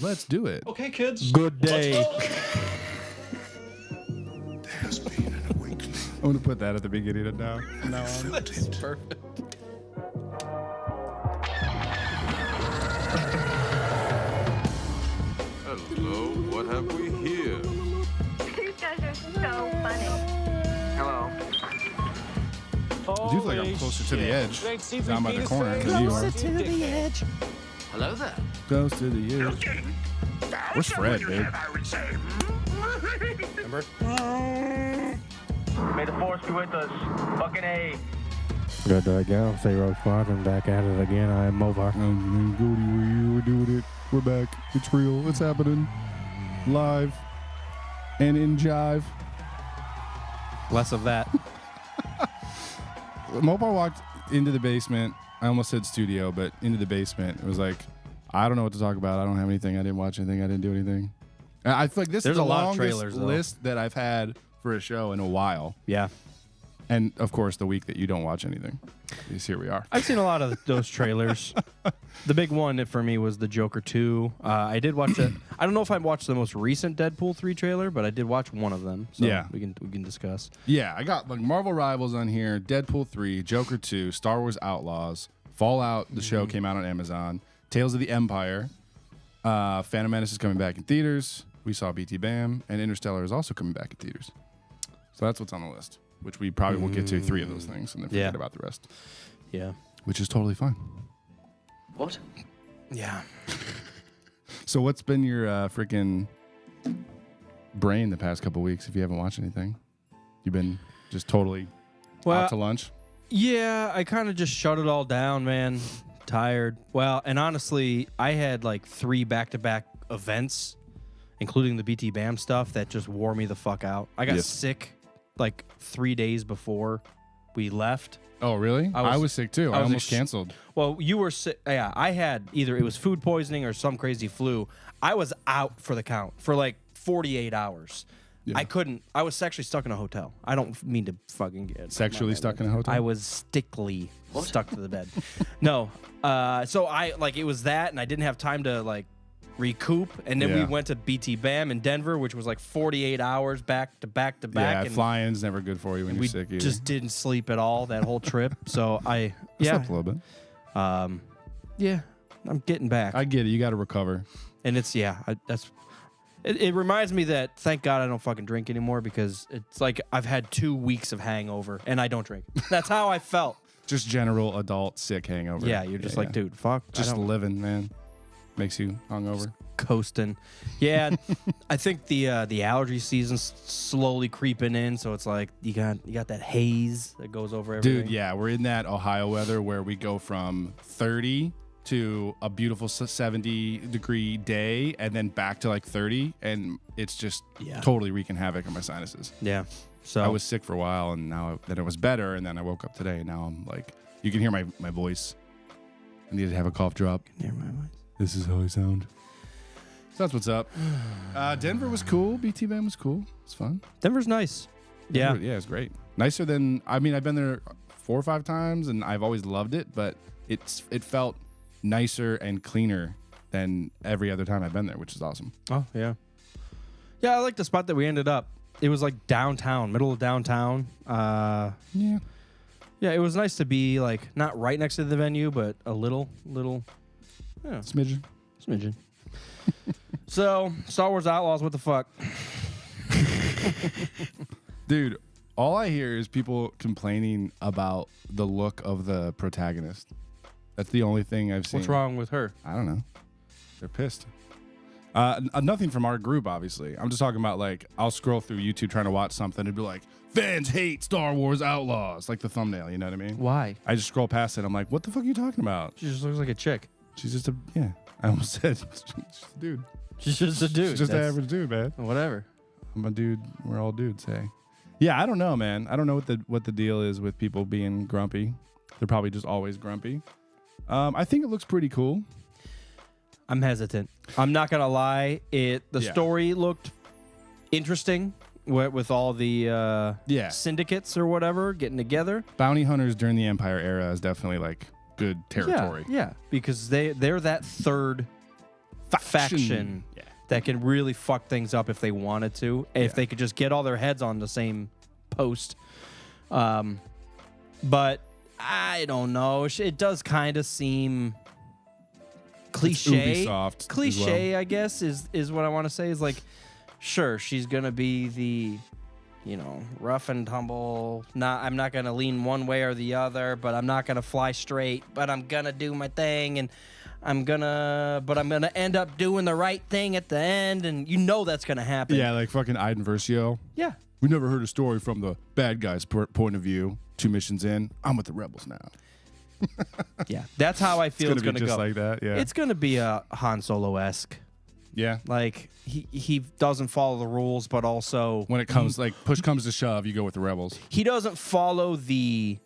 Let's do it. Okay, kids. Good day. There's been an awakening. I'm going to put that at the beginning of now. That's perfect. Hello, what have we here? You guys are so funny. Hello. I do feel like I'm closer to the edge. Down by the corner. Closer to the edge. Hello there. Close to the edge. Where's Fred, dude? Remember? May the force be with us. Fucking A. Good day, Galaxy Road Squadron. Back at it again. I am Movar. We're doing it. We're back. It's real. It's happening. Live. And in jive. Less of that. Mopar walked into the basement. I almost said studio, but into the basement. It was like, I don't know what to talk about. I don't have anything. I didn't watch anything. I didn't do anything. I feel like this There's is the a lot of longest trailers, though. list that I've had for a show in a while. Yeah. And, of course, the week that you don't watch anything. Is here we are. I've seen a lot of those trailers. The big one for me was the Joker 2. I did watch it. I don't know if I watched the most recent Deadpool 3 trailer, but I did watch one of them. So Yeah. we can discuss. Yeah, I got like Marvel Rivals on here, Deadpool 3, Joker 2, Star Wars Outlaws, Fallout, the show came out on Amazon, Tales of the Empire, Phantom Menace is coming back in theaters, we saw BT Bam, and Interstellar is also coming back in theaters. So that's what's on the list, which we probably will get to 3 of those things and then forget Yeah. about the rest, Yeah. which is totally fine. What? Yeah. So what's been your freaking brain the past couple weeks if you haven't watched anything? You've been just totally out to lunch? Yeah, I kind of just shut it all down, man. Tired. Well, and honestly, I had like 3 back-to-back events, including the BT Bam stuff, that just wore me the fuck out. I got Yes. sick like 3 days before we left. Oh, really? I was sick too. I was almost canceled. Well, you were sick. Yeah, I had either it was food poisoning or some crazy flu. I was out for the count for like 48 hours. Yeah. I couldn't. I was sexually stuck in a hotel. I don't mean to fucking get Sexually stuck in a hotel? I was stickly stuck to the bed. No. So I like it was that, and I didn't have time to like recoup. And then we Yeah. went to BT Bam in Denver, which was like 48 hours back to back to back. Yeah, and flying's never good for you when you're we sick either. just didn't sleep at all that whole trip. So I Slept a little bit. yeah, I'm getting back. I get it. You got to recover. And it's it reminds me that thank God I don't fucking drink anymore, because it's like I've had 2 weeks of hangover and I don't drink. That's how I felt. Just general adult sick hangover. Yeah, you're just like, dude, fuck. I Just don't- living, man. Makes you hungover. coasting. Yeah, I think the allergy season's slowly creeping in, so it's like you got that haze that goes over everything. Dude, yeah, we're in that Ohio weather where we go from 30 to a beautiful 70-degree day and then back to like 30, and it's just totally wreaking havoc on my sinuses. Yeah. So I was sick for a while, and now then it was better, and then I woke up today, and now I'm like, you can hear my voice. I need to have a cough drop. Hear my voice. This is how I sound. So that's what's up. Denver was cool. BT Bam was cool. It's fun. Denver's nice. Yeah. Denver, yeah, it's great. Nicer than, I mean, I've been there 4 or 5 times, and I've always loved it, but it felt nicer and cleaner than every other time I've been there, which is awesome. Oh, yeah. Yeah, I like the spot that we ended up. It was like downtown, middle of downtown. Yeah. Yeah, it was nice to be like not right next to the venue, but a little, yeah, smidgen. So, Star Wars Outlaws, what the fuck? Dude, all I hear is people complaining about the look of the protagonist. That's the only thing I've seen. What's wrong with her? I don't know. They're pissed. Nothing from our group, obviously. I'm just talking about, like, I'll scroll through YouTube trying to watch something and be like, fans hate Star Wars Outlaws. Like the thumbnail, you know what I mean? Why? I just scroll past it. I'm like, what the fuck are you talking about? She just looks like a chick. She's just a, yeah. I almost said, she's just a dude. She's just a dude. She's just an average dude, man. Whatever. I'm a dude. We're all dudes, hey. Yeah, I don't know, man. I don't know what the deal is with people being grumpy. They're probably just always grumpy. I think it looks pretty cool. I'm hesitant. I'm not gonna lie. The story looked interesting with all the syndicates or whatever getting together. Bounty hunters during the Empire era is definitely like good territory. Yeah, because they're that third faction that can really fuck things up if they wanted to. If they could just get all their heads on the same post. But I don't know. It does kind of seem cliche. Ubisoft Cliche, as well. I guess, is what I want to say. Is like, sure, she's gonna be the, rough and tumble. I'm not gonna lean one way or the other, but I'm not gonna fly straight. But I'm gonna do my thing, and I'm gonna end up doing the right thing at the end, and that's gonna happen. Yeah, like fucking Iden Versio. Yeah. We never heard a story from the bad guy's point of view. 2 missions in, I'm with the rebels now. Yeah, that's how I feel it's gonna gonna be just go. like that. Yeah, It's gonna be a Han Solo-esque. yeah. Like he doesn't follow the rules, but also When it comes like push comes to shove, you go with the rebels. he doesn't follow the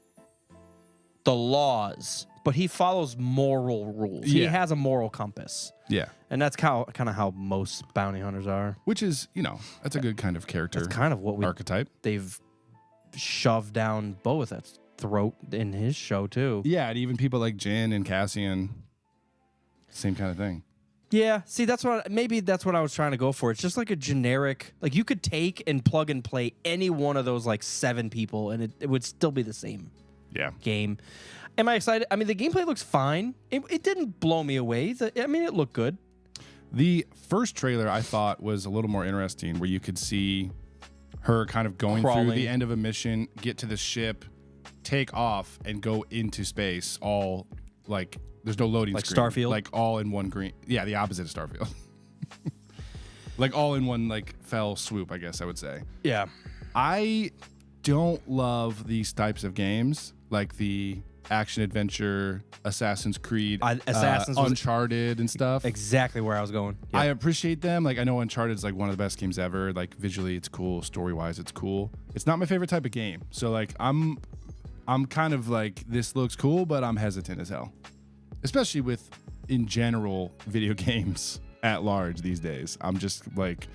laws, but he follows moral rules. He Yeah. has a moral compass, Yeah, and that's kind of how most bounty hunters are. which is that's a good kind of character That's kind of what archetype. they've shoved down Boba Fett's throat in his show too. Yeah, and even people like Jin and Cassian, same kind of thing. Yeah, see, that's what I was trying to go for. It's just like a generic, like you could take and plug and play any one of those like 7 people, and it would still be the same Yeah, game. Am I excited? I mean, the gameplay looks fine. It didn't blow me away. It looked good. the first trailer I thought was a little more interesting, where you could see her kind of going through Crawling. the end of a mission, get to the ship, take off, and go into space. All like there's no loading Like screen. Starfield? Like all in one green. Yeah, the opposite of Starfield. Like all in one like fell swoop, I guess I would say. Yeah. I don't love these types of games, like the action adventure, Assassin's Creed, Assassin's was- Uncharted and stuff. Exactly where I was going. I appreciate them. Like I know Uncharted is like one of the best games ever. Like visually, it's cool. Story wise, it's cool. It's not my favorite type of game. So like I'm kind of like this looks cool, but I'm hesitant as hell, especially with in general video games at large these days. I'm just like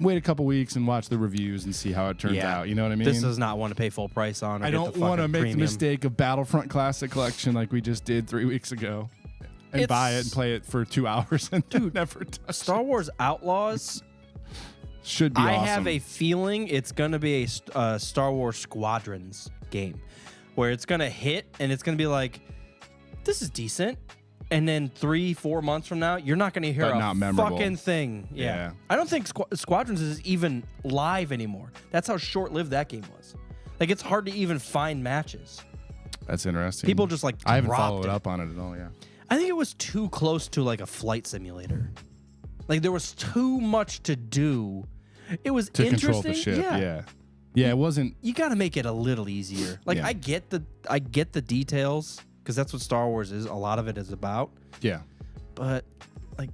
wait a couple weeks and watch the reviews and see how it turns out. You know what I mean? This does not want to pay full price on. Or I get don't the want to fucking make premium. the mistake of Battlefront Classic Collection like we just did 3 weeks ago. And buy it and play it for 2 hours and never touch Star Wars Outlaws. Should be I awesome. have a feeling it's going to be a Star Wars Squadrons game where it's going to hit and it's going to be like, this is decent. And then 3-4 months from now, you're not going to hear But a not memorable. fucking thing. Yeah. I don't think Squadrons is even live anymore. That's how short-lived that game was. Like, it's hard to even find matches. That's interesting. People just, like, I haven't dropped followed it. up on it at all. Yeah. I think it was too close to, like, a flight simulator. Like, there was too much to do. It was To interesting. control the ship. Yeah. It wasn't. You got to make it a little easier. Like, Yeah. I get the details because that's what Star Wars is. A lot of it is about. Yeah. But like,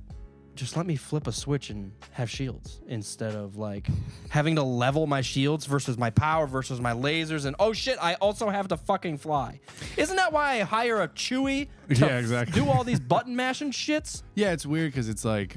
just let me flip a switch and have shields instead of like having to level my shields versus my power versus my lasers. And oh shit, I also have to fucking fly. Isn't that why I hire a Chewie to Yeah, exactly. do all these button mashing shits? Yeah. It's weird because it's like,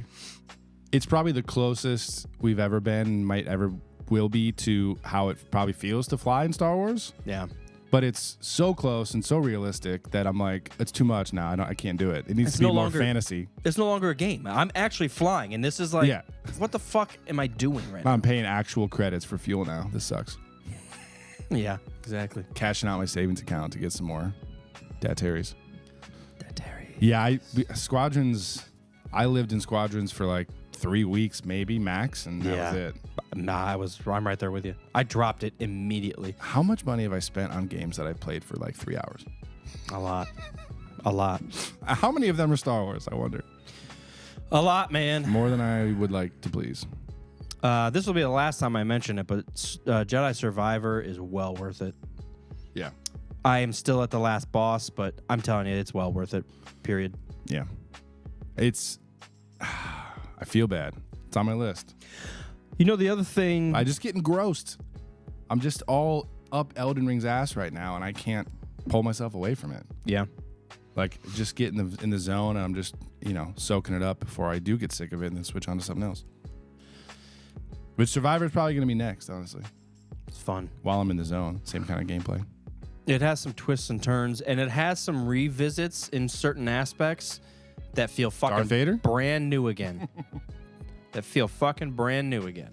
it's probably the closest we've ever been, might ever will be to how it probably feels to fly in Star Wars. Yeah. But it's so close and so realistic that I'm like, it's too much now. I can't do it. It needs It's to be no more longer- fantasy. It's no longer a game. I'm actually flying, and this is like, Yeah. what the fuck am I doing right now? I'm paying actual credits for fuel now. This sucks. Yeah, exactly. Cashing out my savings account to get some more Dateries. Terry. Yeah, Squadrons. I lived in Squadrons for like 3 weeks, maybe max, and that was it. Nah, I'm right there with you. I dropped it immediately. How much money have I spent on games that I played for like 3 hours? A lot. A lot. How many of them are Star Wars? I wonder. A lot, man. More than I would like to please. This will be the last time I mention it, but Jedi Survivor is well worth it. Yeah. I am still at the last boss, but I'm telling you, it's well worth it. Period. Yeah. It's. I feel bad. It's on my list. You know, the other thing. I just get engrossed. I'm just all up Elden Ring's ass right now, and I can't pull myself away from it. Yeah. Like, just get in the zone, and I'm just, soaking it up before I do get sick of it and then switch on to something else. But Survivor is probably going to be next, honestly. It's fun. While I'm in the zone. Same kind of gameplay. It has some twists and turns, and it has some revisits in certain aspects that feel fucking Darth Vader? brand new again. That feel fucking brand new again.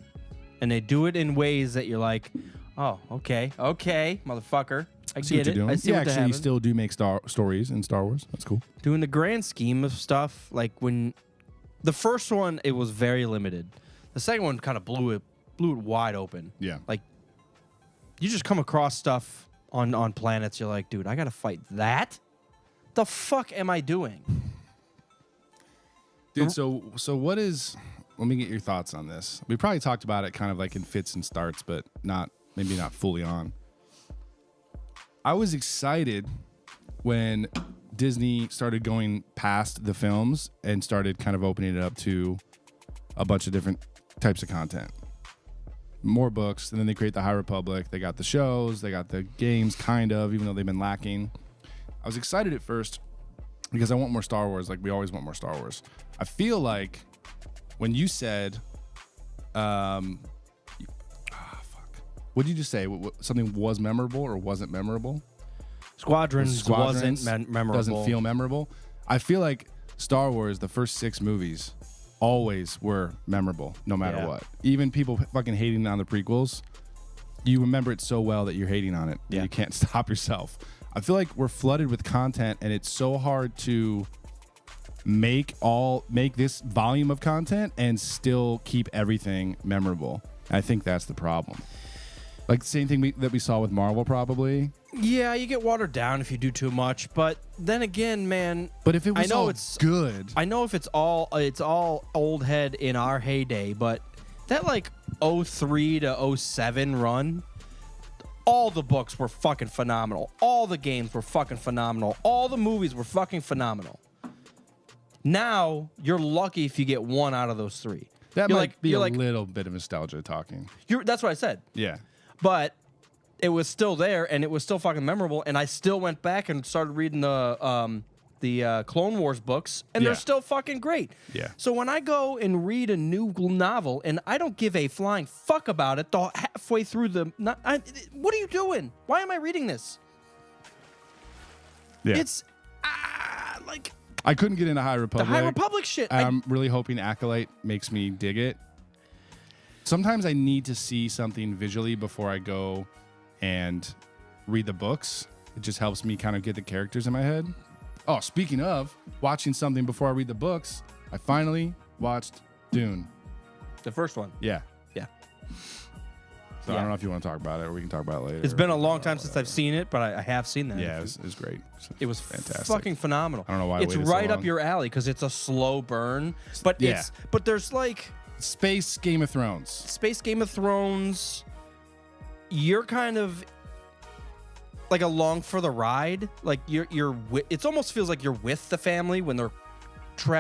And they do it in ways that you're like, oh, okay, motherfucker. I See get what you're it. doing. I see yeah, what they're actually, you having. still do make stories in Star Wars. That's cool. Doing the grand scheme of stuff, like when the first one, it was very limited. The second one kind of blew it wide open. Yeah. Like, you just come across stuff on planets, you're like, dude, I gotta fight that? The fuck am I doing? Dude, so what is... Let me get your thoughts on this. We probably talked about it kind of like in fits and starts, but maybe not fully on. I was excited when Disney started going past the films and started kind of opening it up to a bunch of different types of content. More books, and then they create the High Republic. They got the shows, they got the games, kind of, even though they've been lacking. I was excited at first because I want more Star Wars, like we always want more Star Wars. I feel like when you said, fuck, what did you just say? Something was memorable or wasn't memorable? Squadrons wasn't memorable. Doesn't feel memorable. I feel like Star Wars, the first 6 movies, always were memorable, no matter what. Even people fucking hating on the prequels, you remember it so well that you're hating on it. Yeah. You can't stop yourself. I feel like we're flooded with content, and it's so hard to make this volume of content and still keep everything memorable. And I think that's the problem. Like the same thing that we saw with Marvel, probably. Yeah, you get watered down if you do too much. But then again, man, But if it was I know all it's good, I know if it's all old head in our heyday, but that like 03 to 07 run, all the books were fucking phenomenal. All the games were fucking phenomenal. All the movies were fucking phenomenal. Now you're lucky if you get one out of those 3. that you're might be a like, little bit of nostalgia talking. That's what I said. Yeah. But it was still there, and it was still fucking memorable. And I still went back and started reading the Clone Wars books, and Yeah. they're still fucking great. Yeah. So when I go and read a new novel, and I don't give a flying fuck about it, halfway through what are you doing? Why am I reading this? Yeah. It's like I couldn't get into High the Republic. High Republic shit. I'm really hoping Acolyte makes me dig it. Sometimes I need to see something visually before I go and read the books. It just helps me kind of get the characters in my head. Oh, speaking of watching something before I read the books, I finally watched Dune. the first one. Yeah. Yeah. So I don't know if you want to talk about it or we can talk about it later. It's been a long time since I've seen it, but I have seen that. Yeah, it was great. It was fantastic. fucking phenomenal. I don't know why I it's waited so right up long. your alley because it's a slow burn, but Yeah. but there's like Space Game of Thrones. Space Game of Thrones. You're kind of like along for the ride. Like it almost feels like you're with the family when they're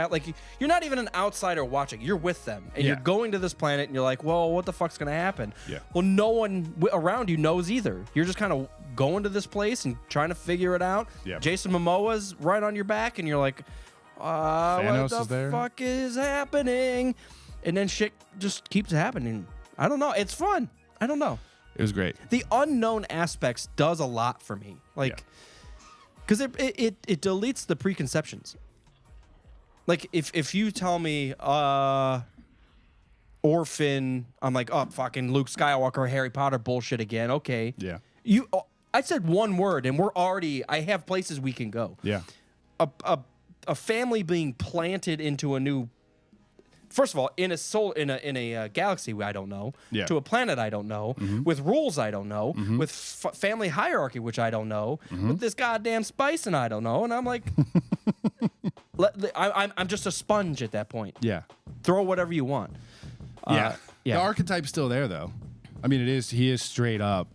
like you're not even an outsider watching. You're with them, and Yeah. you're going to this planet, and you're like, well, what the fuck's gonna happen? Yeah. Well, no one around you knows either. You're just kind of going to this place and trying to figure it out. Yeah. Jason Momoa's right on your back, and you're like, what Thanos the is there. fuck is happening? And then shit just keeps happening. I don't know. It's fun. I don't know. It was great. The unknown aspects does a lot for me. Like, because it deletes the preconceptions. Like, if you tell me orphan, I'm like, oh, fucking Luke Skywalker, Harry Potter bullshit again. Okay. Yeah. I said one word, and I have places we can go. Yeah. A family being planted into a new, first of all, in a galaxy I don't know, Yeah. to a planet I don't know, with rules I don't know, with family hierarchy which I don't know, with this goddamn spice and I don't know, and I'm like, I'm just a sponge at that point. Yeah. Throw whatever you want. Yeah. yeah. The archetype's still there, though. I mean, he is straight up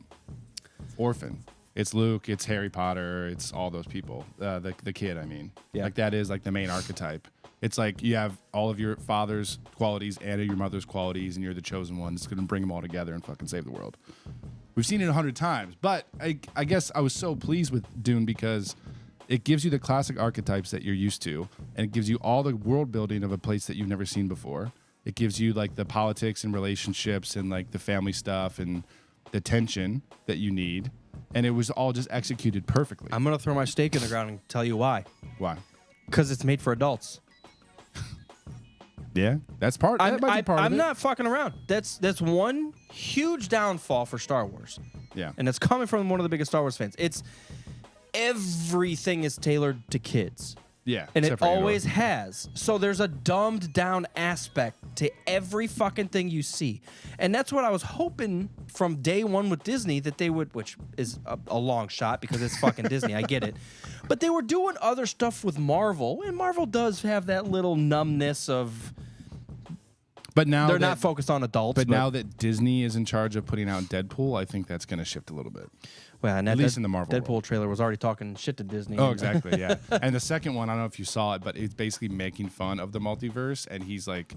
orphan. It's Luke, it's Harry Potter, it's all those people. The kid, I mean. Yeah. Like, that is, like, the main archetype. It's like you have all of your father's qualities and your mother's qualities, and you're the chosen one that's going to bring them all together and fucking save the world. We've seen it 100 times, but I guess I was so pleased with Dune because it gives you the classic archetypes that you're used to, and it gives you all the world building of a place that you've never seen before. It gives you, like, the politics and relationships and, like, the family stuff and the tension that you need. And it was all just executed perfectly. I'm going to throw my stake in the ground and tell you why. Why? Because it's made for adults. Yeah, that's part. That might be part of I'm it. not fucking around. That's one huge downfall for Star Wars. Yeah, And it's coming from one of the biggest Star Wars fans. It's everything is tailored to kids. yeah, And it except for Andor. always has. So there's a dumbed down aspect to every fucking thing you see. And that's what I was hoping from day one with Disney that they would, which is a long shot because it's fucking Disney. I get it. But they were doing other stuff with Marvel. And Marvel does have that little numbness of But now they're not focused on adults. But now that Disney is in charge of putting out Deadpool, I think that's going to shift a little bit. well, and at that least in the Marvel Deadpool world. trailer was already talking shit to Disney. Oh, exactly, yeah. And the second one, I don't know if you saw it, but it's basically making fun of the multiverse, and he's like,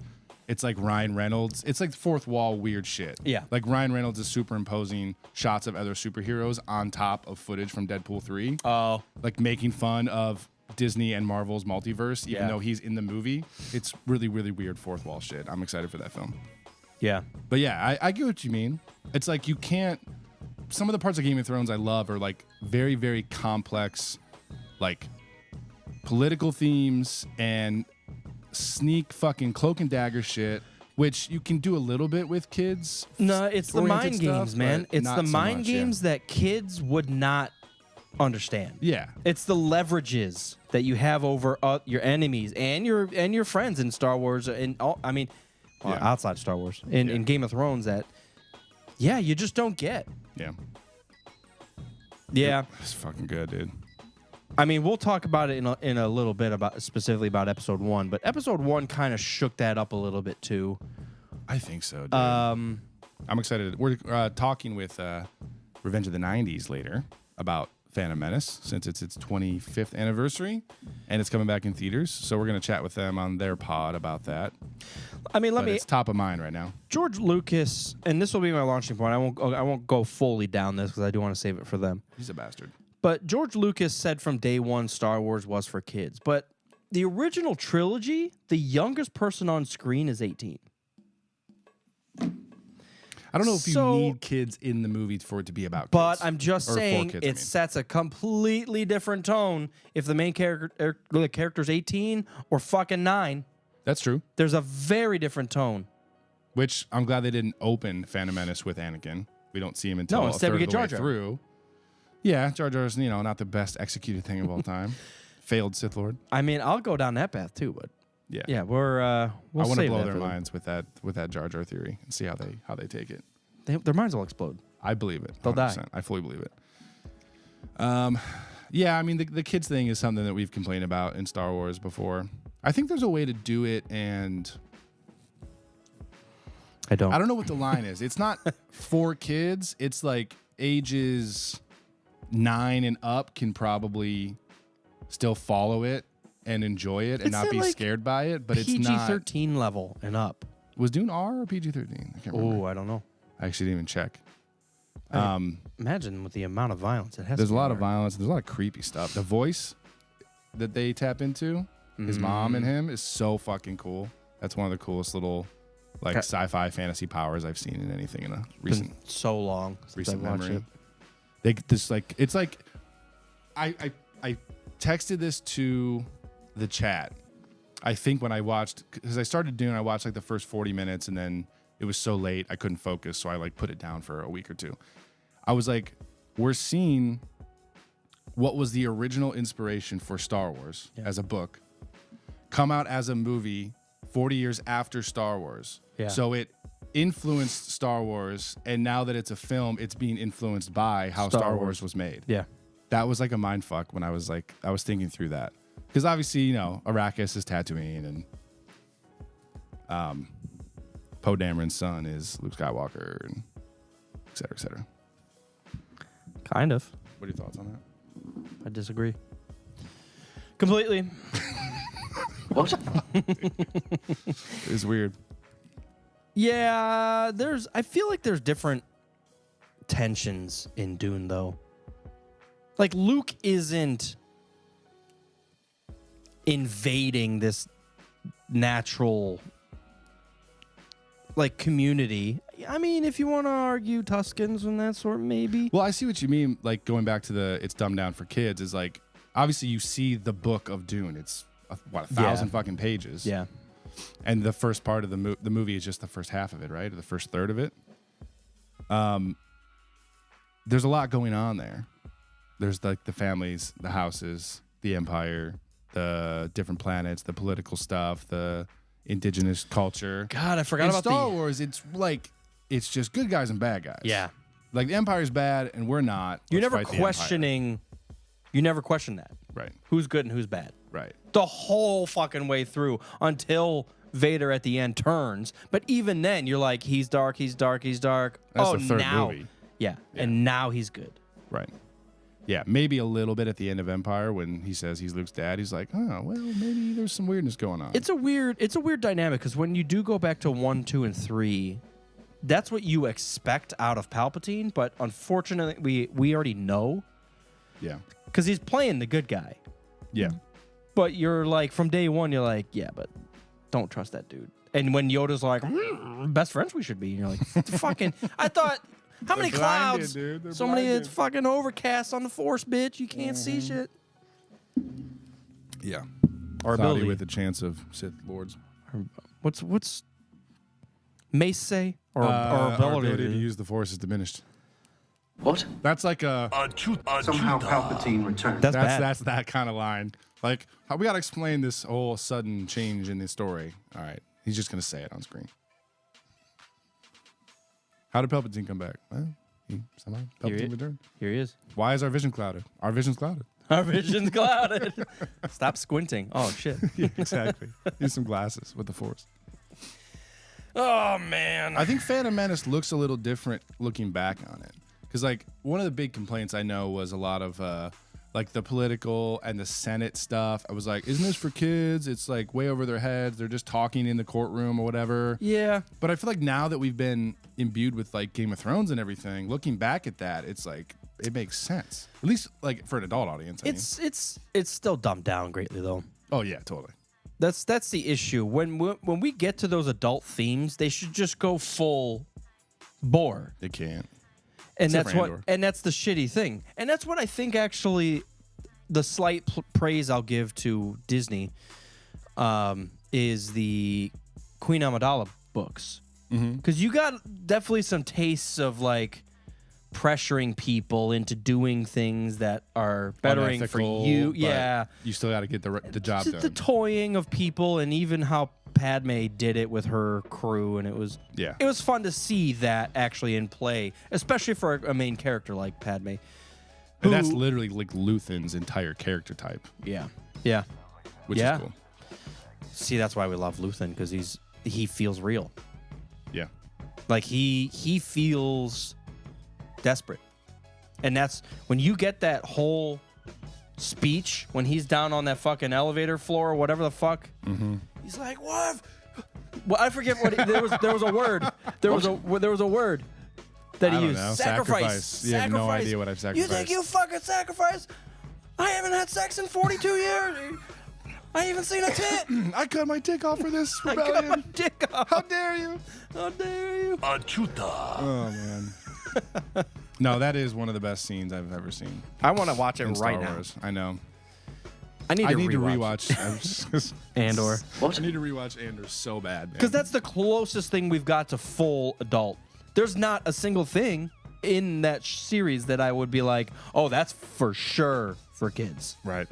it's like Ryan Reynolds. It's like fourth wall weird shit. Yeah. Like Ryan Reynolds is superimposing shots of other superheroes on top of footage from Deadpool 3. Oh. Like making fun of Disney and Marvel's multiverse, even Yeah. though he's in the movie. It's really, really weird fourth wall shit. I'm excited for that film. Yeah. But yeah, I get what you mean. It's like you can't. Some of the parts of Game of Thrones I love are like very, very complex, like political themes and sneak fucking cloak and dagger shit, which you can do a little bit with kids. No, it's the oriented mind stuff, games, man. but It's not the so mind much, yeah. games that kids would not understand. Yeah. It's the leverages that you have over your enemies and your friends in Star Wars and all. I mean, well, Yeah. outside Star Wars in Game of Thrones that, yeah, you just don't get. Yeah. Yeah, It's fucking good, dude. I mean, we'll talk about it in a little bit about specifically about episode 1, but episode 1 kind of shook that up a little bit too. I think so, dude. Um, I'm excited. We're talking with Revenge of the 90s later about Phantom Menace since it's its 25th anniversary and it's coming back in theaters. So we're going to chat with them on their pod about that. I mean, But it's top of mind right now. George Lucas, and this will be my launching point. I won't go fully down this because I do want to save it for them. He's a bastard. But George Lucas said from day one Star Wars was for kids. But the original trilogy, the youngest person on screen is 18. I don't know if So- you need kids in the movie for it to be about But kids. I'm just Or for saying kids, I it mean. sets a completely different tone if the main character, the character's 18 or fucking 9. That's true. There's a very different tone. Which I'm glad they didn't open Phantom Menace with Anakin. We don't see him until No, a instead third we of get the way Jar Jar. through. Yeah, Jar Jar's, not the best executed thing of all time. Failed Sith Lord. I mean, I'll go down that path too, but Yeah. yeah, we'll I want to save blow that their for them. minds with that Jar Jar theory and see how they take it. Their minds will explode. I believe it. They'll die. 100%. I fully believe it. Yeah, I mean the kids thing is something that we've complained about in Star Wars before. I think there's a way to do it, and I don't. I don't know what the line is. It's not for kids. It's like ages 9 and up can probably still follow it and enjoy it and It's not at, be like, scared by it. But it's not. PG-13 level and up. Was Dune R or PG-13? I can't remember. Oh, I don't know. I actually didn't even check. Imagine with the amount of violence it has. There's to a be lot of hard. violence. There's a lot of creepy stuff. The voice that they tap into, his mom and him, is so fucking cool. That's one of the coolest little like sci-fi fantasy powers I've seen in anything in a recent Been so long since recent I've watched memory. it. They get this like it's like I texted this to the chat. I think when I watched because I started doing I watched like the first 40 minutes and then it was so late I couldn't focus, so I like put it down for a week or two. I was like, we're seeing what was the original inspiration for Star Wars as a book come out as a movie 40 years after Star Wars. Yeah. So it influenced Star Wars, and now that it's a film, it's being influenced by how Star Star Wars. Wars was made. Yeah. That was like a mind fuck when I was thinking through that. Because obviously, Arrakis is Tatooine, and Poe Dameron's son is Luke Skywalker, and et cetera, et cetera. Kind of. What are your thoughts on that? I disagree. Completely. What? It's weird. Yeah, I feel like there's different tensions in Dune though. Like Luke isn't invading this natural like community. I mean, if you want to argue Tuscans and that sort, maybe. Well, I see what you mean. Like going back to it's dumbed down for kids is like obviously you see the book of Dune. It's 1,000 fucking pages. Yeah. And the first part of the movie is just the first half of it, right? Or the first third of it. There's a lot going on there. There's like the families, the houses, the empire, the different planets, the political stuff, the indigenous culture. God, I forgot In about Star Wars, it's like it's just good guys and bad guys. Yeah. Like the Empire's bad and we're not. You're Let's never fight the Empire. questioning. You never question that. Right. Who's good and who's bad. Right. The whole fucking way through until Vader at the end turns. But even then, you're like, he's dark, he's dark, he's dark. That's oh, the third now. movie. Yeah. And now he's good. Right. Yeah, maybe a little bit at the end of Empire when he says he's Luke's dad. He's like, oh, well, maybe there's some weirdness going on. It's a weird dynamic because when you do go back to 1, 2, and 3, that's what you expect out of Palpatine. But unfortunately, we already know Yeah. because he's playing the good guy. Yeah. But you're like, from day one, you're like, yeah, but don't trust that dude. And when Yoda's like, best friends we should be, and you're like, fucking, I thought, how many blinded, clouds? dude. They're So many, blinded. it's fucking overcast on the Force, bitch. You can't see shit. Yeah. Or Cloudy ability. with a chance of Sith Lords. What's Mace say? Or Our ability ability to use the Force is diminished. What? That's like a... Somehow Palpatine returned. That's that kind of line. Like, we got to explain this whole sudden change in the story. All right. He's just going to say it on screen. How did Palpatine come back? Well, somehow Palpatine returned. Here he is. Why is our vision clouded? Our vision's clouded. Our vision's clouded. Stop squinting. Oh, shit. Yeah, exactly. Use some glasses with the Force. Oh, man. I think Phantom Menace looks a little different looking back on it. Because, like, one of the big complaints I know was a lot of, like, the political and the Senate stuff. I was like, isn't this for kids? It's, like, way over their heads. They're just talking in the courtroom or whatever. Yeah. But I feel like now that we've been imbued with, like, Game of Thrones and everything, looking back at that, it's, like, it makes sense. At least, like, for an adult audience. I mean. It's still dumbed down greatly, though. Oh, yeah, totally. That's the issue. When we get to those adult themes, they should just go full bore. They can't. And Except that's for what Andor. and that's the shitty thing. And that's what I think actually the slight praise I'll give to Disney is the Queen Amidala books. Because you got definitely some tastes of like pressuring people into doing things that are bettering Unethical, for you. but Yeah. You still got to get the job Just the done. toying of people and even how Padme did it with her crew, and it was fun to see that actually in play, especially for a main character like Padme. And that's literally like Luthen's entire character type, Yeah, which Yeah. is cool. See, that's why we love Luthen, because he feels real. Yeah. Like he feels desperate, and that's when you get that whole speech when he's down on that fucking elevator floor or whatever the fuck. He's like, "What? Well, I forget what there was a word. There was a word that he I don't used. know. Sacrifice. You have no Sacrifice. idea what I've You sacrificed. think you fucking sacrifice? I haven't had sex in 42 years. I haven't seen a tit. I cut my dick off for this I got my rebellion. dick off. How dare you? How dare you? Oh, man. No, that is one of the best scenes I've ever seen I want to watch it in Star right now. Wars. I know. I need I to need to rewatch rewatch. Andor. What? I need to rewatch Andor so bad, man. Because that's the closest thing we've got to full adult. There's not a single thing in that series that I would be like, oh, that's for sure for kids. right.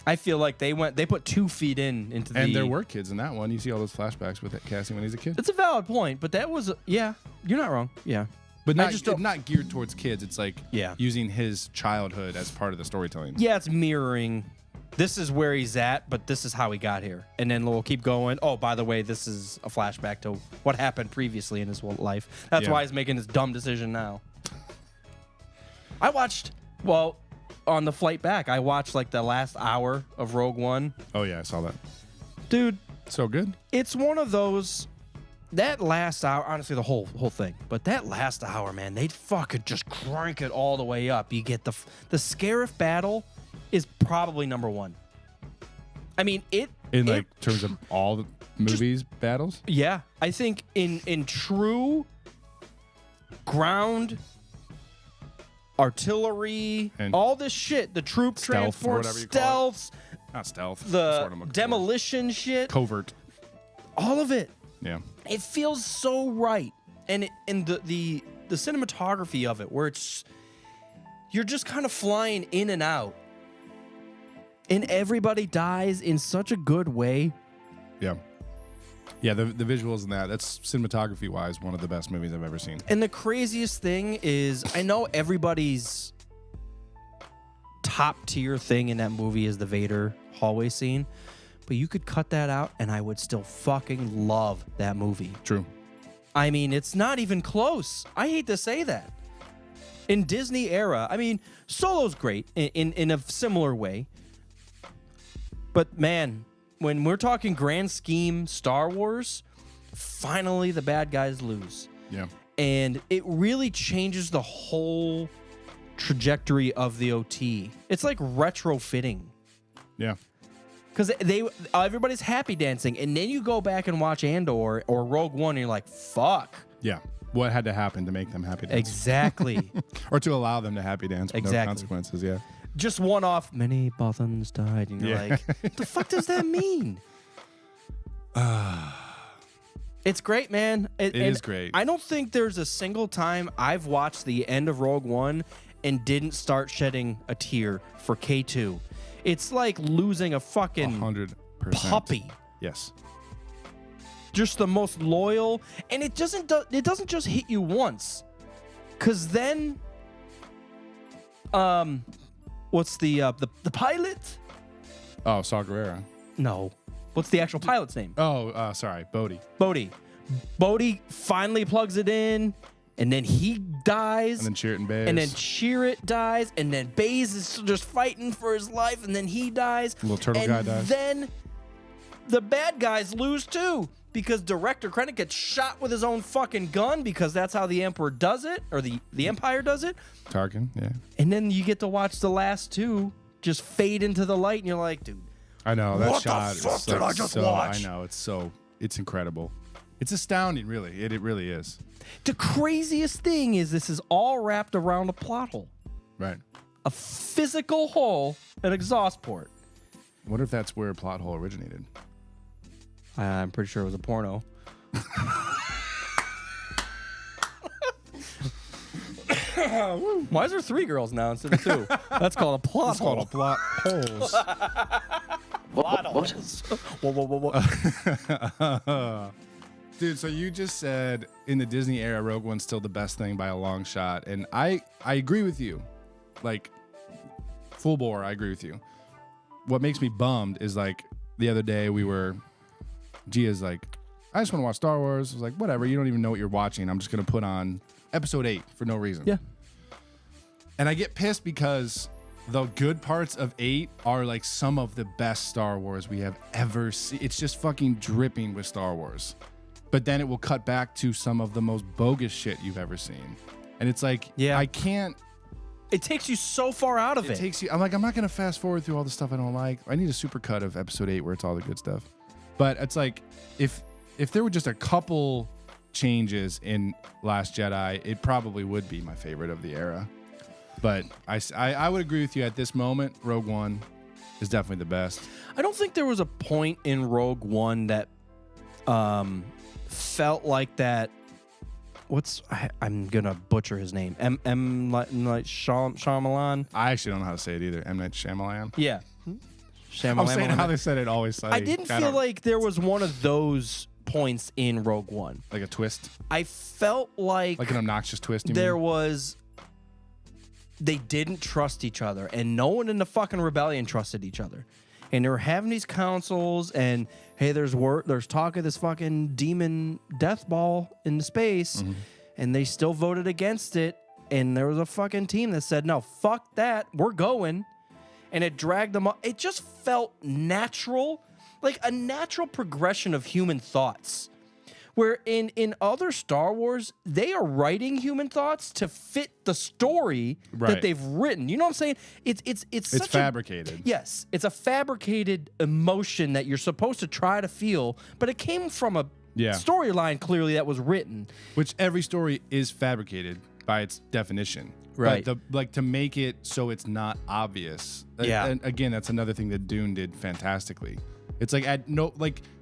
I feel like they put 2 feet into the. And there were kids in that one. You see all those flashbacks with Cassie when he's a kid. It's a valid point, but that was you're not wrong. Yeah, But I not, just don't- not geared towards kids. It's like Yeah. using his childhood as part of the storytelling. yeah, it's mirroring. This is where he's at, but this is how he got here, and then we'll keep going. Oh, by the way, this is a flashback to what happened previously in his life. That's Yeah. why he's making this dumb decision now. I watched on the flight back. I watched like the last hour of Rogue One. Oh, yeah, I saw that. Dude, So good. it's one of those. That last hour, honestly, the whole thing, but that last hour, man, they fucking just crank it all the way up. You get the Scarif battle is probably number 1. I mean, In like terms of all the movies battles. yeah, I think in true ground artillery, And all this shit, the troop stealth, or transport, whatever you call it. stealths, Not stealth. that's what I'm the looking for. demolition shit. Covert. All of it. Yeah. It feels so right. And the cinematography of it, where you're just kind of flying in and out. And everybody dies in such a good way. Yeah. Yeah, the visuals in that's cinematography-wise one of the best movies I've ever seen. And the craziest thing is, I know everybody's top tier thing in that movie is the Vader hallway scene, but you could cut that out and I would still fucking love that movie. True. I mean, it's not even close. I hate to say that. In Disney era, I mean, Solo's great in a similar way. But man, when we're talking grand scheme Star Wars, finally the bad guys lose. Yeah. And it really changes the whole trajectory of the OT. It's like retrofitting. Yeah. Because everybody's happy dancing, and then you go back and watch Andor or Rogue One, and you're like, fuck. Yeah. What had to happen to make them happy dance? Exactly. Or to allow them to happy dance with no consequences, yeah. Just one off, many Bothans died, and you're like, what the fuck does that mean? It's great, man. It is great. I don't think there's a single time I've watched the end of Rogue One and didn't start shedding a tear for K2. It's like losing a fucking 100%. puppy. Yes. Just the most loyal, and it doesn't just hit you once, because then, what's the pilot? Oh, Saw Gerrera. No, what's the actual pilot's name? Oh, sorry, Bodhi. Bodhi finally plugs it in, and then he dies. And then Chirrut Baze. And then Chirrut dies, and then Baze is just fighting for his life, and then he dies. Little turtle guy dies. And then the bad guys lose too, because Director Krennic gets shot with his own fucking gun, because that's how the Emperor does it, or the Empire does it. Tarkin, yeah. And then you get to watch the last two just fade into the light, and you're like, dude. I know, that What the shot fuck is did I just watch? I know, it's incredible. It's astounding, really. It really is. The craziest thing is this is all wrapped around a plot hole. Right. A physical hole, an exhaust port. What if that's where Plot Hole originated? I'm pretty sure it was a porno. Why is there 3 girls now instead of 2? That's called a plot hole. It's called a plot holes. Plot holes. Whoa. Dude, so you just said in the Disney era, Rogue One's still the best thing by a long shot. And I agree with you. Like, full bore, I agree with you. What makes me bummed is, like, the other day Gia's like, I just want to watch Star Wars. I was like, whatever, you don't even know what you're watching. I'm just going to put on episode 8 for no reason. Yeah. And I get pissed because the good parts of 8 are like some of the best Star Wars we have ever seen. It's just fucking dripping with Star Wars. But then it will cut back to some of the most bogus shit you've ever seen. And it's like, yeah. I can't. It takes you so far out of it. It takes you. I'm like, I'm not going to fast forward through all the stuff I don't like. I need a super cut of episode 8 where it's all the good stuff. But it's like, if there were just a couple changes in Last Jedi, it probably would be my favorite of the era. But I would agree with you at this moment. Rogue One is definitely the best. I don't think there was a point in Rogue One that felt like that. I'm gonna butcher his name. M. Night Shyamalan. I actually don't know how to say it either. M. Night Shyamalan. Yeah. I'm saying how they said it always. I didn't feel like there was one of those points in Rogue One. Like a twist. I felt like an obnoxious twist. There was. They didn't trust each other, and no one in the fucking rebellion trusted each other. And they were having these councils, and hey, there's talk of this fucking demon death ball in space, and they still voted against it. And there was a fucking team that said, no, fuck that, we're going. And it dragged them up. It just felt natural, like a natural progression of human thoughts. Where in other Star Wars, they are writing human thoughts to fit the story that they've written. You know what I'm saying? It's fabricated. Yes, it's a fabricated emotion that you're supposed to try to feel, but it came from a storyline clearly that was written. Which every story is fabricated by its definition. Right. But to make it so it's not obvious. Yeah. And again, that's another thing that Dune did fantastically. It's like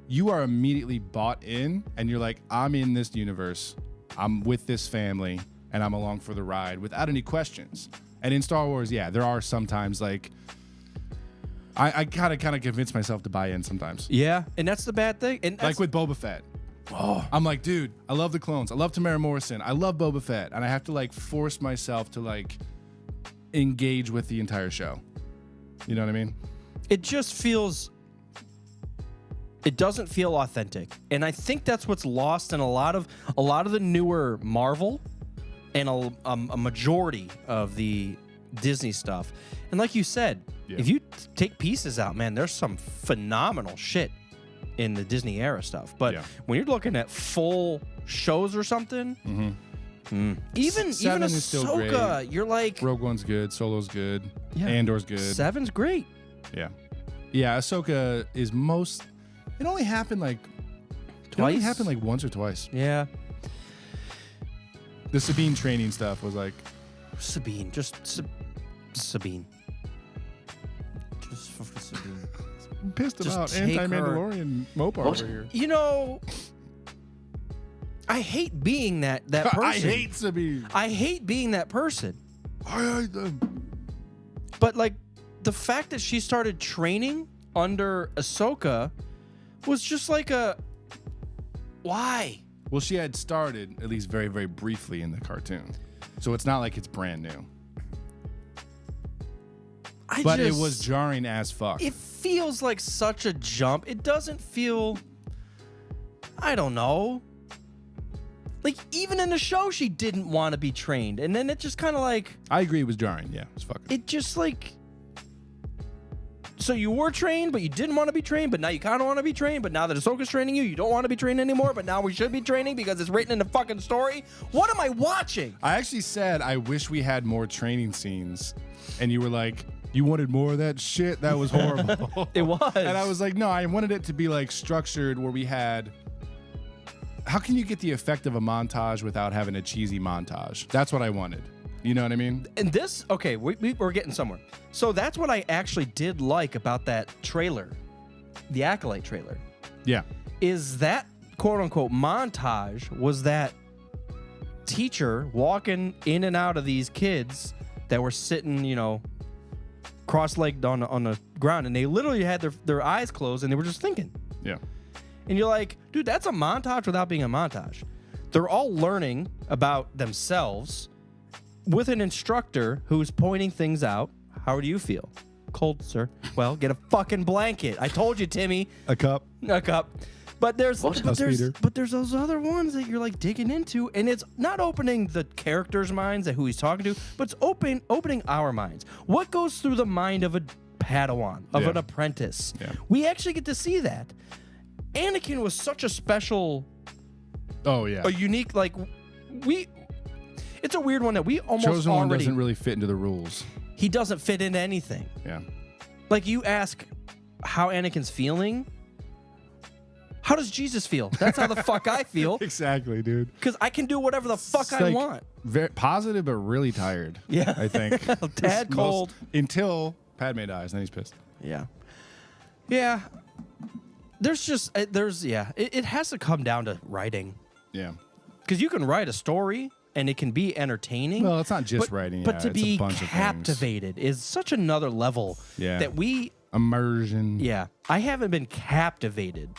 you are immediately bought in, and you're like, I'm in this universe, I'm with this family, and I'm along for the ride without any questions. And in Star Wars, yeah, there are sometimes like I kind of convince myself to buy in sometimes. Yeah, and that's the bad thing. And Like with Boba Fett. Oh, I'm like, dude, I love the clones. I love Tamara Morrison. I love Boba Fett, and I have to like force myself to like engage with the entire show. You know what I mean? it just feels. It doesn't feel authentic, and I think that's what's lost in a lot of the newer Marvel, and a majority of the Disney stuff. And like you said, if you take pieces out, man, there's some phenomenal shit in the Disney era stuff. But when you're looking at full shows or something, even Seven is still Ahsoka, great. you're like, Rogue One's good, Solo's good, Yeah. Andor's good. Seven's great. Yeah, Ahsoka is most. It only happened like Twice? It only happened like once or twice. Yeah, The Sabine training stuff was like Sabine, just Sabine, just fucking Sabine. I'm pissed Just about take anti-Mandalorian Mopar over here. You know, I hate being that person. I hate Sabine. I hate being that person. I hate them. But like the fact that she started training under Ahsoka was just like a why? Well, she had started at least very, very briefly in the cartoon, so it's not like it's brand new. But it was jarring as fuck. It feels like such a jump. It doesn't feel. I don't know. Like even in the show, she didn't want to be trained, and then it just kind of like. I agree, it was jarring. Yeah, it's fucking. It just like. So you were trained, but you didn't want to be trained, but now you kind of want to be trained, but now that Ahsoka's training you, you don't want to be trained anymore, but now we should be training because it's written in the fucking story. What am I watching? I actually said I wish we had more training scenes, and you were like, you wanted more of that shit? That was horrible. It was. And I was like, no, I wanted it to be like structured where we had. How can you get the effect of a montage without having a cheesy montage? That's what I wanted. You know what I mean? And this, okay, we're getting somewhere. So that's what I actually did like about that trailer, the Acolyte trailer. Yeah. Is that quote unquote montage was that teacher walking in and out of these kids that were sitting, you know, cross-legged on the ground, and they literally had their eyes closed and they were just thinking. Yeah. And you're like, dude, that's a montage without being a montage. They're all learning about themselves with an instructor who's pointing things out. How do you feel? Cold, sir. Well, get a fucking blanket. I told you, Timmy. A cup. A cup. But there's Peter. those other ones that you're like digging into, and it's not opening the characters' minds at who he's talking to, but it's opening our minds. What goes through the mind of a Padawan, of an apprentice? Yeah. We actually get to see that. Anakin was such a special, Oh, yeah. a unique, like, it's a weird one that we almost Chosen one already, doesn't really fit into the rules. he doesn't fit into anything. Yeah. Like, you ask how Anakin's feeling, how does Jesus feel? That's how the fuck I feel. Exactly, dude. Because I can do whatever the fuck It's I like want. Very positive, but really tired. Yeah. I think. Tad cold. Until Padme dies, then he's pissed. Yeah. Yeah. There's just, it has to come down to writing. Yeah. Because you can write a story and it can be entertaining. Well, it's not just writing. But yeah, to it's a be bunch of things. captivated is such another level Yeah. that Immersion. yeah, I haven't been captivated.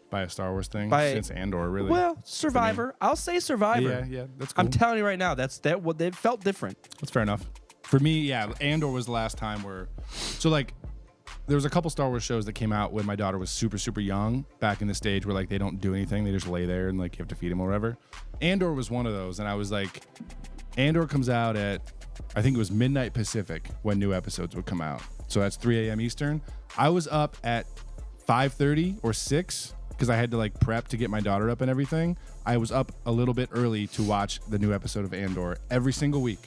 By a Star Wars thing By- since Andor, really. Well, Survivor. I'll say Survivor. Yeah, that's cool. I'm telling you right now, what they felt different. That's fair enough. For me, yeah, Andor was the last time where, so like, there was a couple Star Wars shows that came out when my daughter was super, super young, back in the stage where like they don't do anything, they just lay there and like you have to feed them or whatever. Andor was one of those, and I was like, Andor comes out at, I think it was midnight Pacific when new episodes would come out. So that's 3 a.m. Eastern. I was up at 5:30 or 6 because I had to like prep to get my daughter up and everything. I was up a little bit early to watch the new episode of Andor every single week.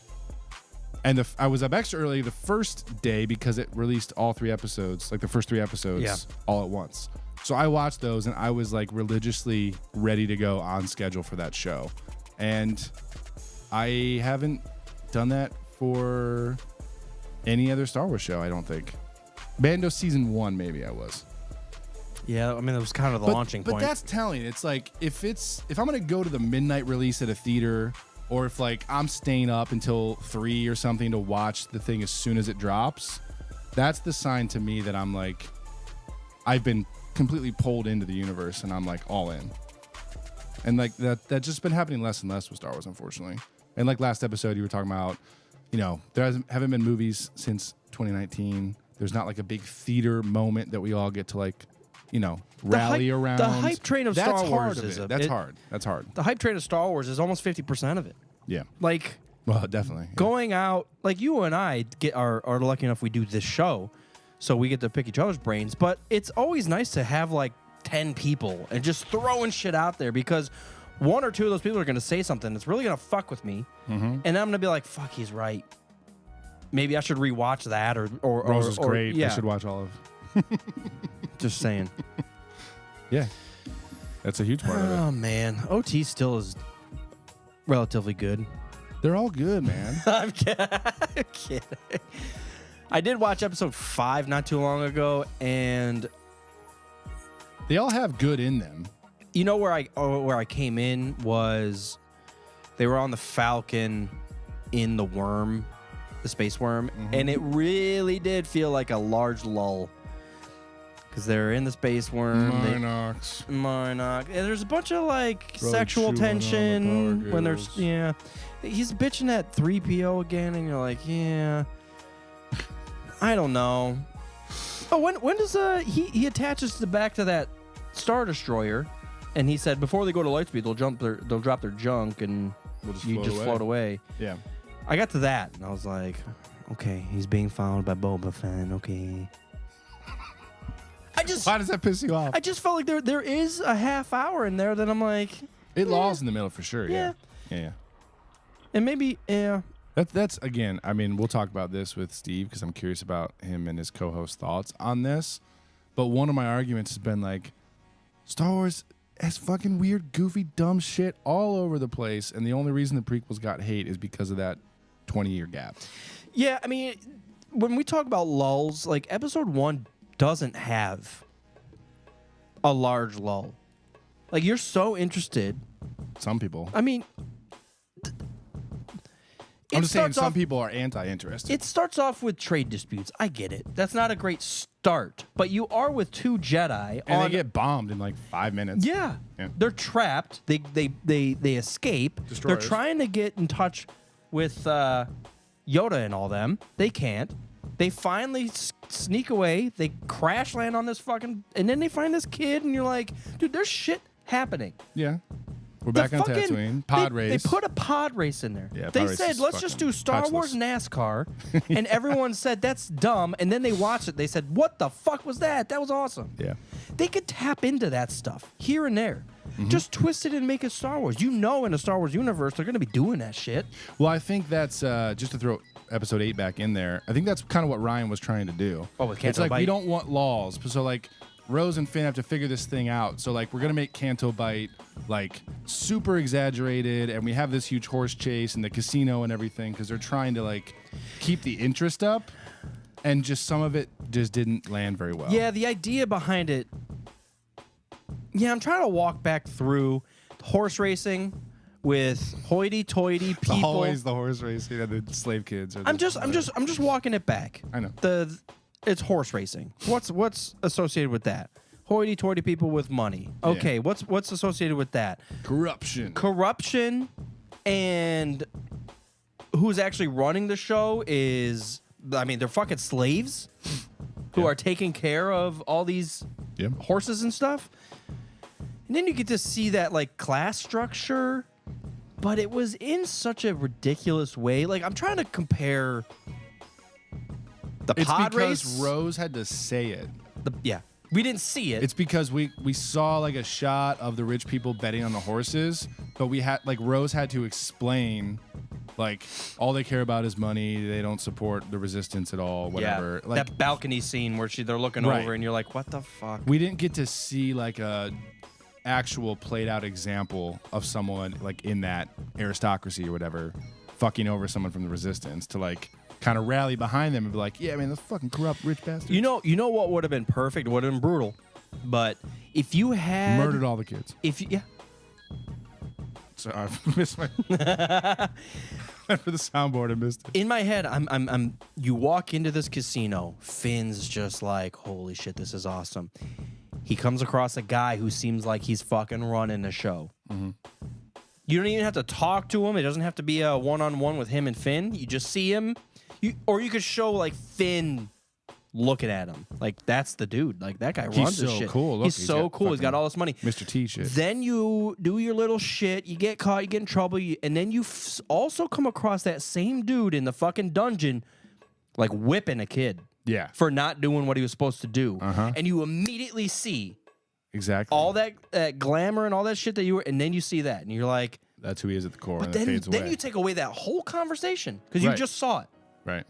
And I was up extra early the first day because it released all 3 episodes, like the first 3 episodes all at once. So I watched those and I was like religiously ready to go on schedule for that show. And I haven't done that for any other Star Wars show, I don't think. Mando season 1, maybe I was. Yeah, I mean, it was kind of the launching But point. that's telling. It's like if I'm gonna go to the midnight release at a theater, or if like I'm staying up until 3 or something to watch the thing as soon as it drops, that's the sign to me that I'm like, I've been completely pulled into the universe and I'm like all in. And like that's just been happening less and less with Star Wars, unfortunately. And like last episode, you were talking about, there haven't been movies since 2019. There's not like a big theater moment that we all get to like, rally around. The hype train of Star Wars is That's hard. That's hard. The hype train of Star Wars is almost 50% of it. Yeah. Like, well, definitely. Yeah. Going out, like you and I are lucky enough we do this show, so we get to pick each other's brains. But it's always nice to have like 10 people and just throwing shit out there, because one or two of those people are going to say something that's really going to fuck with me. And I'm going to be like, fuck, he's right. Maybe I should rewatch that or Rose is great. Yeah. I should watch all of. Just saying. Yeah. That's a huge part of it. Oh, man. OT still is relatively good. They're all good, man. I'm kidding. I did watch episode 5 not too long ago, and They all have good in them. you know where I came in was they were on the Falcon in the worm, the space worm, and it really did feel like a large lull. Because they're in the space worm. Monarch. And there's a bunch of like sexual tension when there's he's bitching at 3PO again, and you're like, yeah. I don't know. Oh, when does he attaches back to that Star Destroyer, and he said before they go to Lightspeed they'll drop their junk and you just float away. Yeah. I got to that and I was like, okay, he's being followed by Boba Fett. Okay. Why does that piss you off? I just felt like there is a half hour in there that I'm like, It lulls in the middle for sure. Yeah. and maybe That's again. I mean, we'll talk about this with Steve because I'm curious about him and his co-host thoughts on this. But one of my arguments has been like, Star Wars has fucking weird, goofy, dumb shit all over the place, and the only reason the prequels got hate is because of that 20-year gap. Yeah, I mean, when we talk about lulls, like episode 1 doesn't have a large lull. Like, you're so interested. Some people. I mean, I'm just saying some people are anti-interested. It starts off with trade disputes. I get it. That's not a great start. But you are with two Jedi. And they get bombed in like 5 minutes. Yeah. They're trapped. They escape. Destroyers. They're trying to get in touch with Yoda and all them. They can't. They finally sneak away. They crash land on this fucking... And then they find this kid, and you're like, dude, there's shit happening. Yeah. We're back on Tatooine. Pod race. They put a pod race in there. Yeah, they pod race said, is let's just do Star touchless. Wars NASCAR. And everyone said, that's dumb. And then they watched it. They said, what the fuck was that? That was awesome. Yeah. They could tap into that stuff here and there. Just twist it and make it Star Wars. You know, in the Star Wars universe, they're going to be doing that shit. Well, I think that's, just to throw episode 8 back in there, I think that's kind of what Ryan was trying to do. Oh, with Canto It's like, Bite. we don't want laws. So, like, Rose and Finn have to figure this thing out. So, like, we're going to make Canto Bite, like, super exaggerated, and we have this huge horse chase and the casino and everything because they're trying to, like, keep the interest up, and just some of it just didn't land very well. Yeah, the idea behind it. Yeah, I'm trying to walk back through horse racing with hoity-toity people. Always the horse racing and the slave kids. I'm just walking it back. I know. It's horse racing. What's associated with that? Hoity-toity people with money. Okay, Yeah. what's associated with that? Corruption. And who's actually running the show is, I mean, they're fucking slaves who are taking care of all these horses and stuff. And then you get to see that like class structure, but it was in such a ridiculous way. Like, I'm trying to compare the It's pod because race. Rose had to say it. We didn't see it. It's because we saw like a shot of the rich people betting on the horses, but we had like Rose had to explain like all they care about is money. They don't support the resistance at all. Whatever. Yeah, Like that balcony scene where they're looking Right. over and you're like, what the fuck? we didn't get to see like a actual played out example of someone like in that aristocracy or whatever fucking over someone from the resistance to like kind of rally behind them and be like, yeah, man, those fucking corrupt rich bastards. You know what would have been perfect? Would have been brutal. But if you had Murdered all the kids. yeah. So I missed my. Went for the soundboard and missed it. In my head, I'm. You walk into this casino. Finn's just like, holy shit, this is awesome. He comes across a guy who seems like he's fucking running the show. Mm-hmm. You don't even have to talk to him. It doesn't have to be a one-on-one with him and Finn. You just see him, or you could show like Finn looking at him. Like that's the dude. Like that guy runs this so shit. cool. Look, he's he's so got cool. He's got all this money. Mr. T shit. Then you do your little shit. You get caught. You get in trouble. And then you also come across that same dude in the fucking dungeon, like whipping a kid. Yeah. For not doing what he was supposed to do. Uh-huh. And you immediately see Exactly. all that glamour and all that shit that you were, and then you see that, and you're like, That's who he is at the core, but and then, it fades away. then you take away that whole conversation because you Right. just saw it. Right.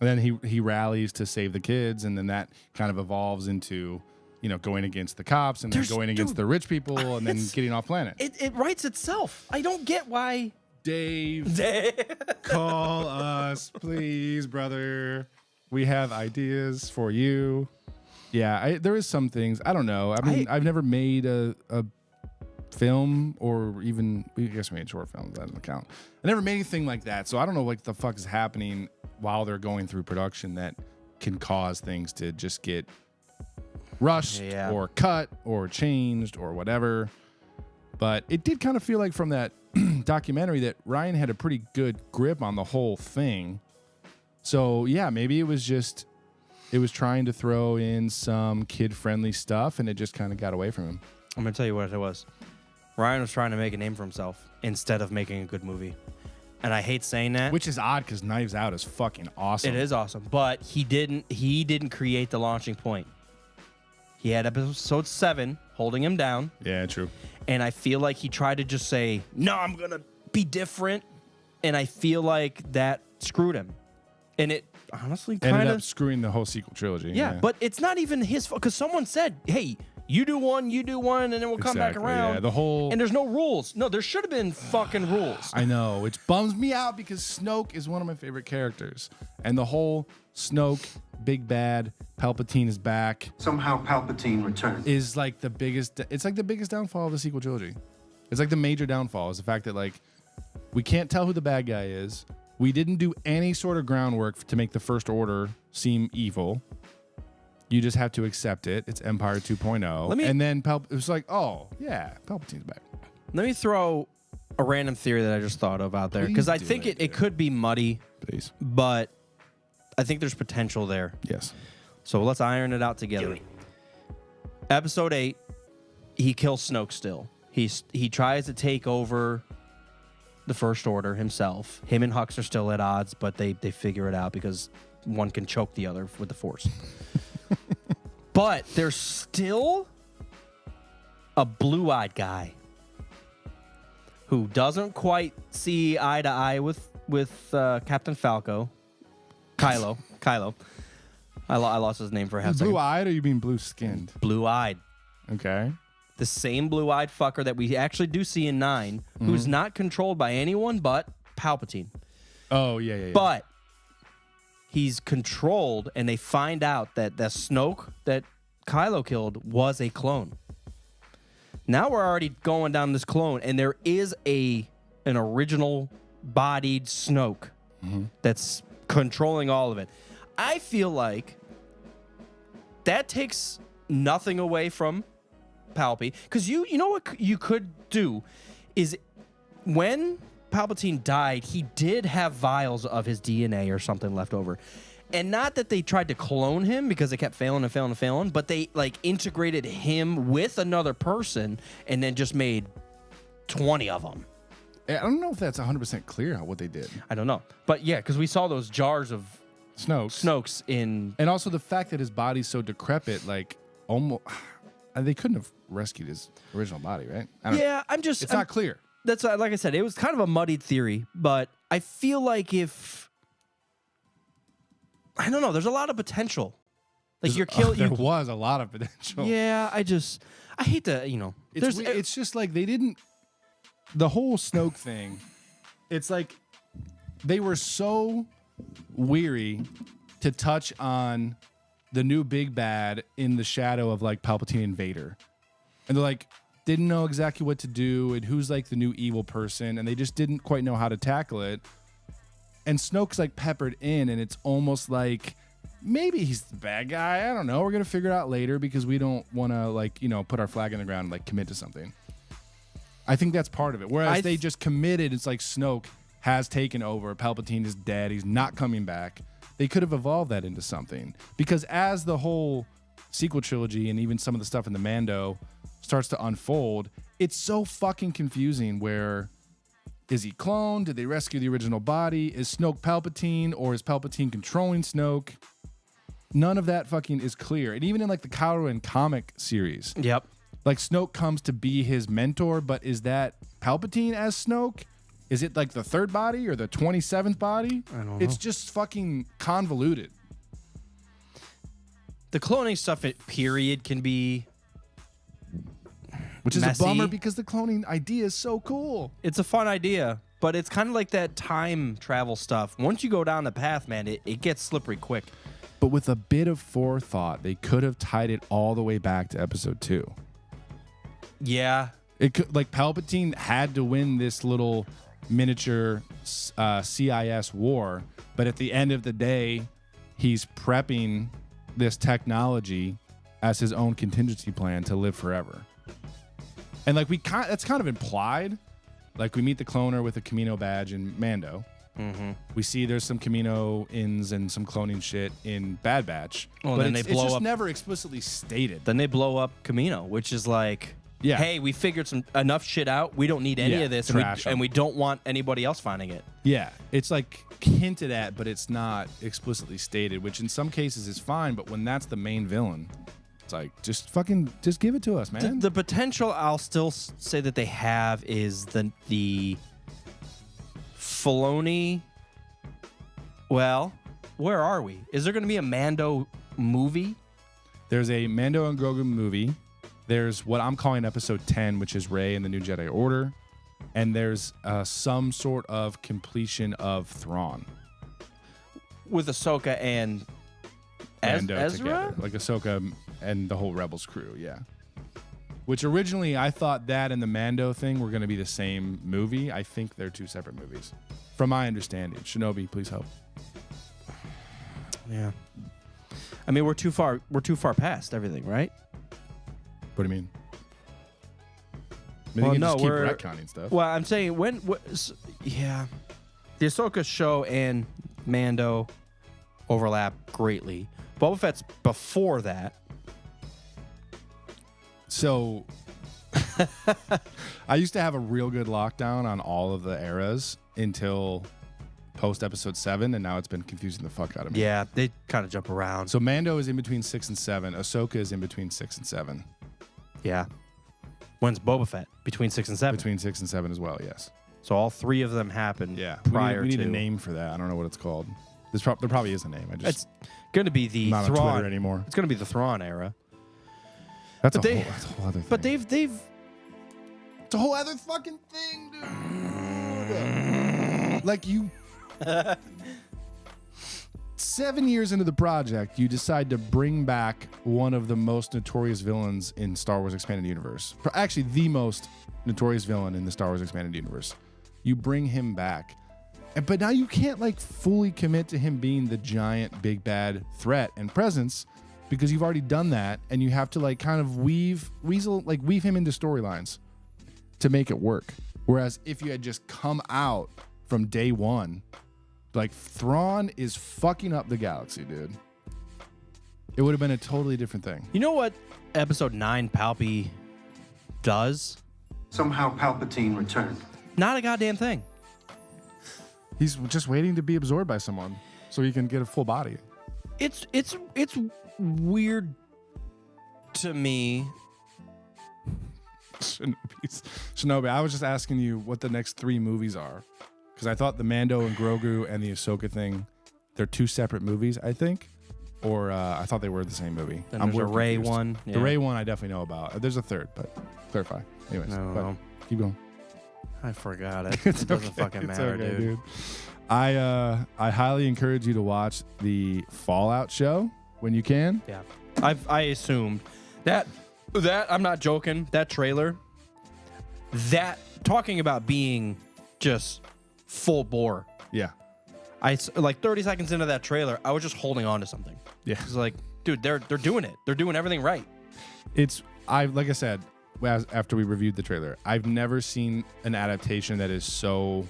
And then he rallies to save the kids, and then that kind of evolves into, going against the cops, and then going against the rich people, and then getting off planet. It writes itself. I don't get why. Dave, call us, please, brother. We have ideas for you. Yeah, there is some things. I don't know. I mean, I've never made a film, or even, I guess we made short films. That doesn't count. I never made anything like that, so I don't know what the fuck is happening while they're going through production that can cause things to just get rushed or cut or changed or whatever. But it did kind of feel like from that documentary that Ryan had a pretty good grip on the whole thing. So yeah, maybe it was trying to throw in some kid-friendly stuff, and it just kind of got away from him. I'm gonna tell you what it was. Ryan was trying to make a name for himself instead of making a good movie, and I hate saying that. Which is odd because Knives Out is fucking awesome. It is awesome, but he didn't create the launching point. He had episode 7 holding him down. Yeah, true. And I feel like he tried to just say, no, I'm going to be different. And I feel like that screwed him. And it honestly kind ended up of screwing the whole sequel trilogy. Yeah, but it's not even his fault because someone said, hey, you do one, and then we'll come back around. Yeah, the whole... And there's no rules. No, there should have been fucking rules. I know. Which bums me out because Snoke is one of my favorite characters. And the whole Snoke, big bad, Palpatine is back. Somehow Palpatine returned. Is like the biggest... It's like the biggest downfall of the sequel trilogy. It's like the major downfall is the fact that like we can't tell who the bad guy is. We didn't do any sort of groundwork to make the First Order seem evil. You just have to accept it. It's Empire 2.0. And then it was like, oh, yeah, Palpatine's back. Let me throw a random theory that I just thought of out there because I think it could be muddy. Please. But I think there's potential there. Yes. So let's iron it out together. Episode 8, he kills Snoke still. He tries to take over the First Order himself. Him and Hux are still at odds, but they figure it out because one can choke the other with the Force. But there's still a blue-eyed guy who doesn't quite see eye to eye with Captain Falco. Kylo. I lost his name for a half second. Blue-eyed or you mean blue-skinned? Blue-eyed. Okay. The same blue-eyed fucker that we actually do see in 9, who's not controlled by anyone but Palpatine. Oh, yeah. But he's controlled, and they find out that the Snoke that Kylo killed was a clone. Now we're already going down this clone, and there is an original bodied Snoke that's controlling all of it. I feel like that takes nothing away from Palpy, because you know what you could do is when Palpatine died, he did have vials of his DNA or something left over. And not that they tried to clone him because they kept failing, but they like integrated him with another person and then just made 20 of them. I don't know if that's 100% clear what they did. I don't know. But yeah, because we saw those jars of Snokes in... And also the fact that his body's so decrepit, like almost... They couldn't have rescued his original body, right? It's not clear. That's like I said, it was kind of a muddied theory, but I feel like I don't know, there's a lot of potential. Like There was a lot of potential. Yeah, I hate to, It's just like they didn't... The whole Snoke thing, it's like they were so weary to touch on the new big bad in the shadow of like Palpatine and Vader. And they're like, didn't know exactly what to do and who's like the new evil person. And they just didn't quite know how to tackle it. And Snoke's like peppered in, and it's almost like maybe he's the bad guy. I don't know. We're going to figure it out later because we don't want to like, you know, put our flag in the ground and like commit to something. I think that's part of it. Whereas they just committed, it's like Snoke has taken over. Palpatine is dead. He's not coming back. They could have evolved that into something. Because as the whole sequel trilogy and even some of the stuff in the Mando starts to unfold, it's so fucking confusing where is he cloned? Did they rescue the original body? Is Snoke Palpatine or is Palpatine controlling Snoke? None of that fucking is clear. And even in like the Kylo Ren comic series. Yep. Like Snoke comes to be his mentor, but is that Palpatine as Snoke? Is it like the third body or the 27th body? I don't know. It's just fucking convoluted. The cloning stuff at period can be Which is messy. a bummer because the cloning idea is so cool. It's a fun idea, but it's kind of like that time travel stuff. Once you go down the path, man, it gets slippery quick. But with a bit of forethought, they could have tied it all the way back to episode 2. Yeah. It could, like Palpatine had to win this little miniature CIS war, but at the end of the day, he's prepping this technology as his own contingency plan to live forever. And like that's kind of implied. Like we meet the cloner with a Camino badge in Mando. Mm-hmm. We see there's some Camino ins and some cloning shit in Bad Batch. Well, but then it's they blow just up. never explicitly stated. Then they blow up Camino, which is like, Yeah. hey, we figured enough shit out. We don't need any Yeah, of this, trash 'em. and we don't want anybody else finding it. Yeah, it's like hinted at, but it's not explicitly stated, which in some cases is fine. But when that's the main villain, it's like just give it to us, man. The potential I'll still say that they have is the Filoni. Well, where are we? Is there going to be a Mando movie? There's a Mando and Grogu movie. There's what I'm calling episode 10, which is Rey and the New Jedi Order. And there's some sort of completion of Thrawn. With Ahsoka and Mando Ezra? together. Like Ahsoka and the whole Rebels crew, yeah. Which originally I thought that and the Mando thing were going to be the same movie. I think they're two separate movies. From my understanding. Shinobi, please help. Yeah. I mean, we're too far past everything, right? What do you mean? I mean, Well, you can no, just keep we're- retconning stuff. Well, I'm saying yeah. The Ahsoka show and Mando overlap greatly. Boba Fett's before that. So I used to have a real good lockdown on all of the eras until post episode 7, and now it's been confusing the fuck out of me. Yeah, they kind of jump around. So Mando is in between 6 and 7. Ahsoka is in between 6 and 7. Yeah. When's Boba Fett? Between 6 and 7. Between 6 and 7 as well, yes. So all three of them happened Yeah. prior we need to. a name for that. I don't know what it's called. There probably is a name. I just It's going to be the I'm not on Thrawn Twitter anymore. It's going to be the Thrawn era. That's But a whole other thing. But they've It's a whole other fucking thing, dude. Like you 7 years into the project, you decide to bring back one of the most notorious villains in Star Wars Expanded Universe. Actually, the most notorious villain in the Star Wars Expanded Universe. You bring him back. But now you can't like fully commit to him being the giant big bad threat and presence because you've already done that, and you have to like kind of weave him into storylines to make it work. Whereas if you had just come out from day one, like Thrawn is fucking up the galaxy, dude. It would have been a totally different thing. You know what episode 9 Palpy does? Somehow Palpatine returned. Not a goddamn thing. He's just waiting to be absorbed by someone so he can get a full body. It's weird to me. Shinobi, I was just asking you what the next 3 movies are. Because I thought the Mando and Grogu and the Ahsoka thing, they're 2 separate movies, I think. Or I thought they were the same movie. Then there's a we're Rey confused. one. The Yeah. Rey one I definitely know about. There's a third, but clarify. Anyways, No. but keep going. I forgot it. It doesn't fucking It's matter, okay, dude. I highly encourage you to watch the Fallout show. when you can. Yeah. I assumed that I'm not joking. That trailer, that talking about being just full bore. Yeah. Like 30 seconds into that trailer, I was just holding on to something. Yeah. It's like, dude, they're doing it. They're doing everything right. Like I said, after we reviewed the trailer, I've never seen an adaptation that is so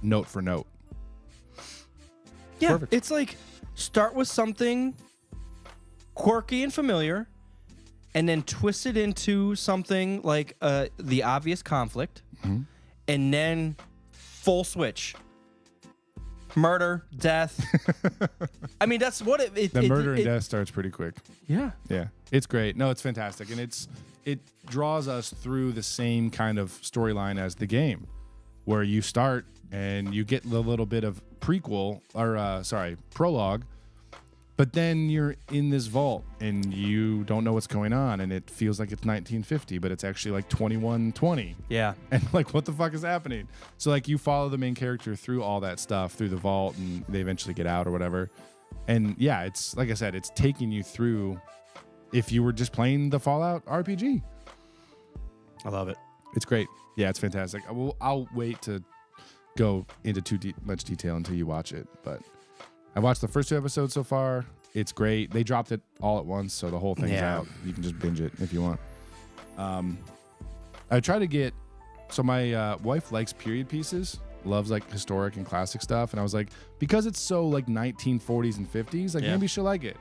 note for note. Yeah, Perfect. it's like start with something quirky and familiar, and then twist it into something like the obvious conflict, and then full switch. Murder, death. I mean, that's what it. The murder and death starts pretty quick. Yeah. Yeah, it's great. No, it's fantastic, and it draws us through the same kind of storyline as the game, where you start and you get the little bit of prologue, but then you're in this vault and you don't know what's going on, and it feels like it's 1950, but it's actually like 2120. Yeah. And like, what the fuck is happening? So like, you follow the main character through all that stuff, through the vault, and they eventually get out or whatever. And yeah, it's like I said, it's taking you through if you were just playing the Fallout RPG. I love it. It's great. Yeah, it's fantastic. I'll wait to go into too much detail until you watch it. But I've watched the first 2 episodes so far. It's great. They dropped it all at once, so the whole thing's out. You can just binge it if you want. I try to get... So my wife likes period pieces, loves like historic and classic stuff. And I was like, because it's so like 1940s and 50s, like maybe she'll like it.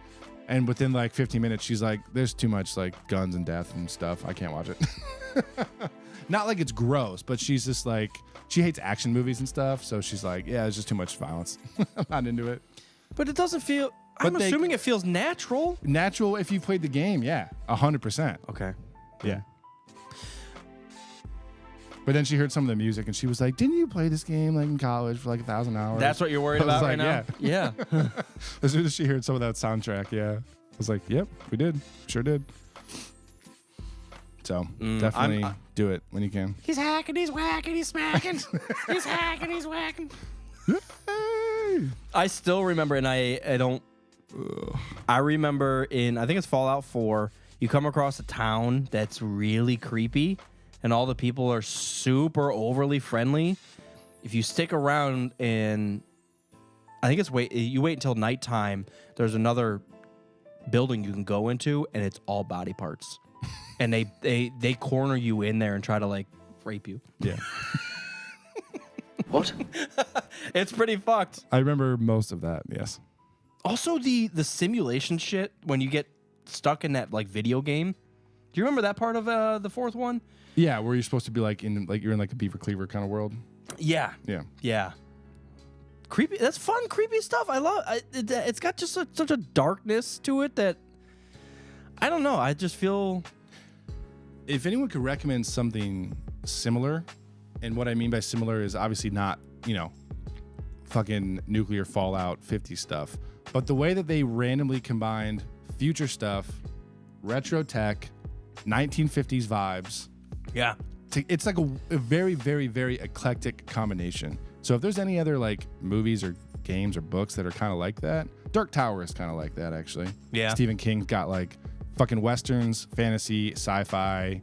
And within like 15 minutes, she's like, there's too much like guns and death and stuff. I can't watch it. Not like it's gross, but she's just like, she hates action movies and stuff. So she's like, yeah, it's just too much violence. I'm not into it. But it doesn't feel... I'm assuming it feels natural. Natural if you've played the game, yeah. 100%. Okay. Yeah. But then she heard some of the music and she was like, didn't you play this game like in college for like 1,000 hours? That's what you're worried about right now? Yeah. As soon as she heard some of that soundtrack, yeah. I was like, yep, we did. Sure did. So definitely do it when you can. He's hacking, he's whacking, he's smacking. He's hacking, he's whacking. I still remember, and I don't... I remember I think it's Fallout 4, you come across a town that's really creepy, and all the people are super overly friendly. If you stick around and... I think you wait until nighttime, there's another building you can go into, and it's all body parts. And they corner you in there and try to like rape you. Yeah. What? It's pretty fucked. I remember most of that, yes. Also the simulation shit when you get stuck in that like video game. Do you remember that part of the 4th one? Yeah, where you're supposed to be like you're in like a Beaver Cleaver kind of world. Yeah. Yeah. Yeah. Creepy. That's fun, creepy stuff. I love it's got just such a darkness to it that I don't know. I just feel... If anyone could recommend something similar, and what I mean by similar is obviously not, fucking nuclear Fallout 50 stuff, but the way that they randomly combined future stuff, retro tech, 1950s vibes. Yeah. It's like a very, very, very eclectic combination. So if there's any other like movies or games or books that are kind of like that, Dark Tower is kind of like that actually. Yeah. Stephen King's got like fucking westerns, fantasy, sci-fi,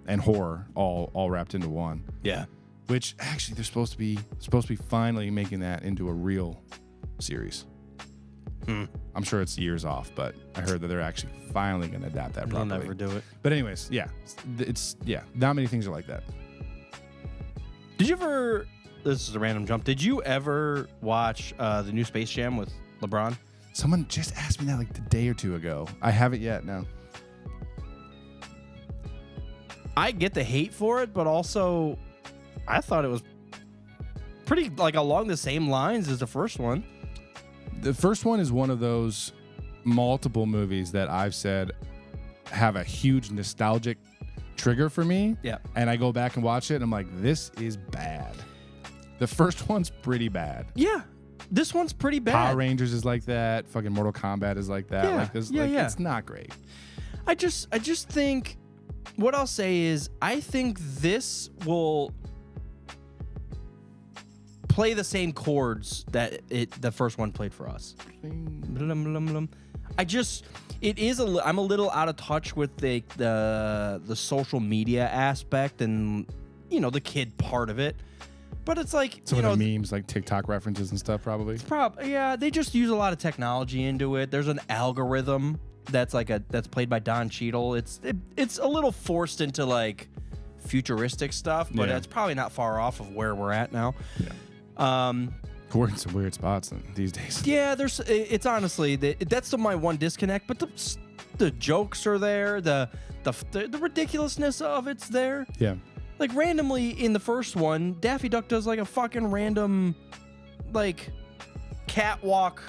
and horror all wrapped into one. Yeah. Which actually they're supposed to be finally making that into a real series. I'm sure it's years off, but I heard that they're actually finally going to adapt that properly. They'll never do it. But anyways, yeah, it's not many things are like that. Did you ever? This is a random jump. Did you ever watch the new Space Jam with LeBron? Someone just asked me that like a day or two ago. I haven't yet. No. I get the hate for it, but also I thought it was pretty like along the same lines as the first one. The first one is one of those multiple movies that I've said have a huge nostalgic trigger for me. Yeah. And I go back and watch it and I'm like, this is bad. The first one's pretty bad. Yeah. This one's pretty bad. Power Rangers is like that. Fucking Mortal Kombat is like that. Yeah. Like this, Yeah. It's not great. I just think what I'll say is I think this will play the same chords that the first one played for us. I'm a little out of touch with the social media aspect and the kid part of it. But it's like Some of the memes, like TikTok references and stuff, probably. Yeah, they just use a lot of technology into it. There's an algorithm that's played by Don Cheadle. It's a little forced into like futuristic stuff, but it's probably not far off of where we're at now. Yeah. We're in some weird spots these days. Yeah, it's honestly that's my one disconnect. But the jokes are there. The ridiculousness of it's there. Yeah. Like randomly in the first one, Daffy Duck does like a fucking random like catwalk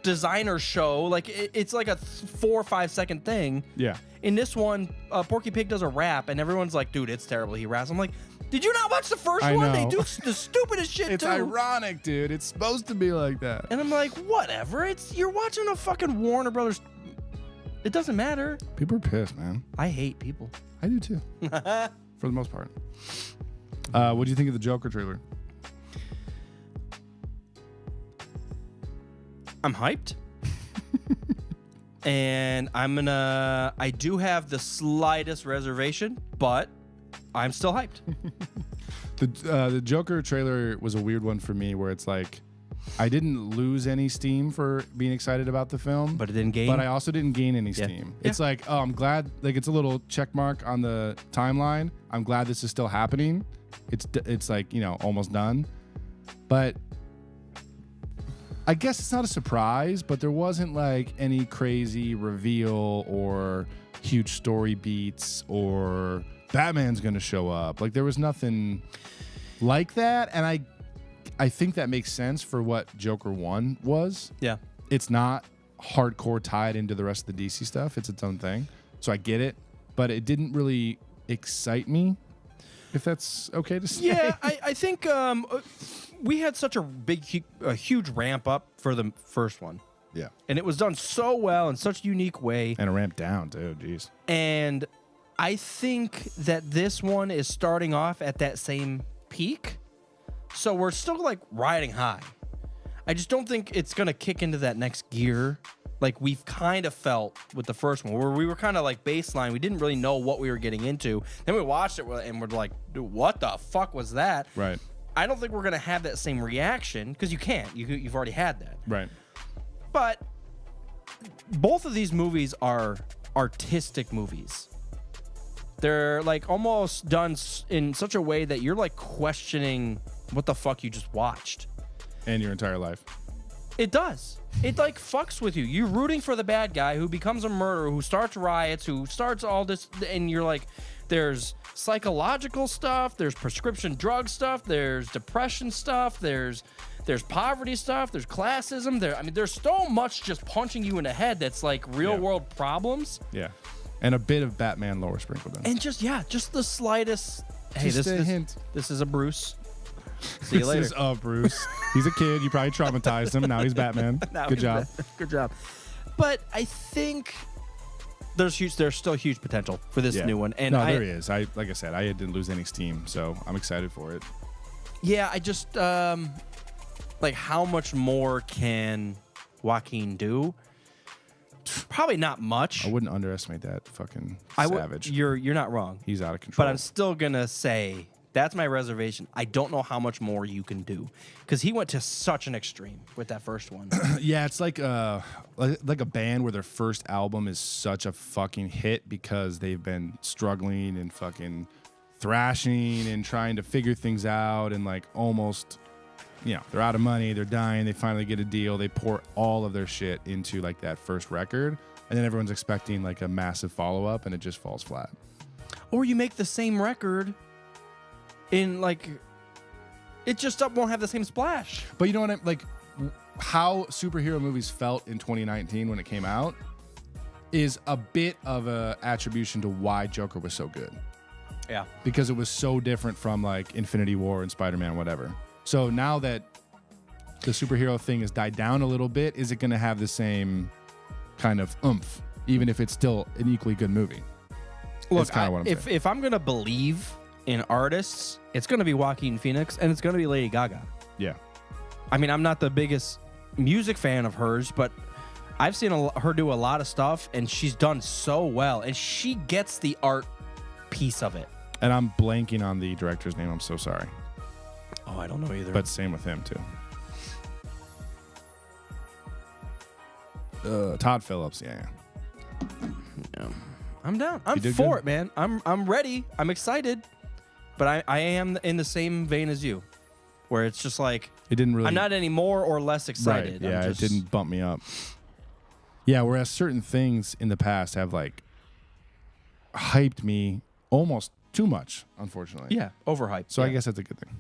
designer show. Like it's like a 4 or 5 second thing. Yeah. In this one, Porky Pig does a rap and everyone's like, dude, it's terrible. He raps. I'm like, did you not watch the first one? Know. They do the stupidest shit It's too. ironic, dude. It's supposed to be like that. And I'm like, whatever. You're watching a fucking Warner Brothers. It doesn't matter. People are pissed, man. I hate people. I do too. For the most part. What do you think of the Joker trailer? I'm hyped. And I do have the slightest reservation, but I'm still hyped. The Joker trailer was a weird one for me where it's like, I didn't lose any steam for being excited about the film. But it didn't gain? But I also didn't gain any steam. Yeah. It's like, oh, I'm glad, like it's a little check mark on the timeline. I'm glad this is still happening. It's like, almost done. But I guess it's not a surprise, but there wasn't like any crazy reveal or huge story beats or Batman's going to show up. Like there was nothing like that. And I think that makes sense for what Joker 1 was. Yeah. It's not hardcore tied into the rest of the DC stuff. It's its own thing. So I get it, but it didn't really excite me, if that's okay to say. Yeah, I think we had such a huge ramp up for the first one. Yeah. And it was done so well in such a unique way. And a ramp down, too. Jeez. And I think that this one is starting off at that same peak. So we're still like riding high. I just don't think it's going to kick into that next gear like we've kind of felt with the first one, where we were kind of like baseline. We didn't really know what we were getting into. Then we watched it and we're like, dude, what the fuck was that? Right. I don't think we're going to have that same reaction because you can't. You've already had that. Right. But both of these movies are artistic movies. They're like almost done in such a way that you're like questioning what the fuck you just watched. And your entire life. It does. It like fucks with you. You're rooting for the bad guy who becomes a murderer, who starts riots, who starts all this, and you're like, there's psychological stuff, there's prescription drug stuff, there's depression stuff, there's poverty stuff, there's classism. There's so much just punching you in the head that's like real world problems. Yeah. And a bit of Batman lore sprinkled in. And just the slightest. Hey, Just a hint. This is a Bruce. See you later. This is Bruce. He's a kid. You probably traumatized him. Now he's Batman. Good job. Good job. But I think there's still huge potential for this new one. And there is. Like I said, I didn't lose any steam, so I'm excited for it. Yeah, I just like how much more can Joaquin do? Probably not much. I wouldn't underestimate that fucking savage. You're not wrong. He's out of control. But I'm still gonna say that's my reservation. I don't know how much more you can do because he went to such an extreme with that first one. Yeah, it's like a band where their first album is such a fucking hit because they've been struggling and fucking thrashing and trying to figure things out and like almost, they're out of money, they're dying, they finally get a deal, they pour all of their shit into like that first record, and then everyone's expecting like a massive follow-up and it just falls flat. Or you make the same record in like it just won't have the same splash. But you know what like how superhero movies felt in 2019 when it came out is a bit of a attribution to why Joker was so good. Yeah. Because it was so different from like Infinity War and Spider-Man, whatever. So now that the superhero thing has died down a little bit, is it going to have the same kind of oomph, even if it's still an equally good movie? Look, what I'm saying. if I'm going to believe in artists, it's going to be Joaquin Phoenix and it's going to be Lady Gaga. Yeah. I mean, I'm not the biggest music fan of hers, but I've seen her do a lot of stuff, and she's done so well, and she gets the art piece of it. And I'm blanking on the director's name. I'm so sorry. Oh, I don't know either. But same with him, too. Todd Phillips, yeah. I'm down. I'm did for good. it, man. I'm ready. I'm excited. But I am in the same vein as you, where it's just like It didn't really. I'm not any more or less excited. Right. Yeah, I'm it didn't bump me up. Yeah, whereas certain things in the past have like hyped me almost too much, unfortunately. Yeah, overhyped. So yeah. I guess that's a good thing.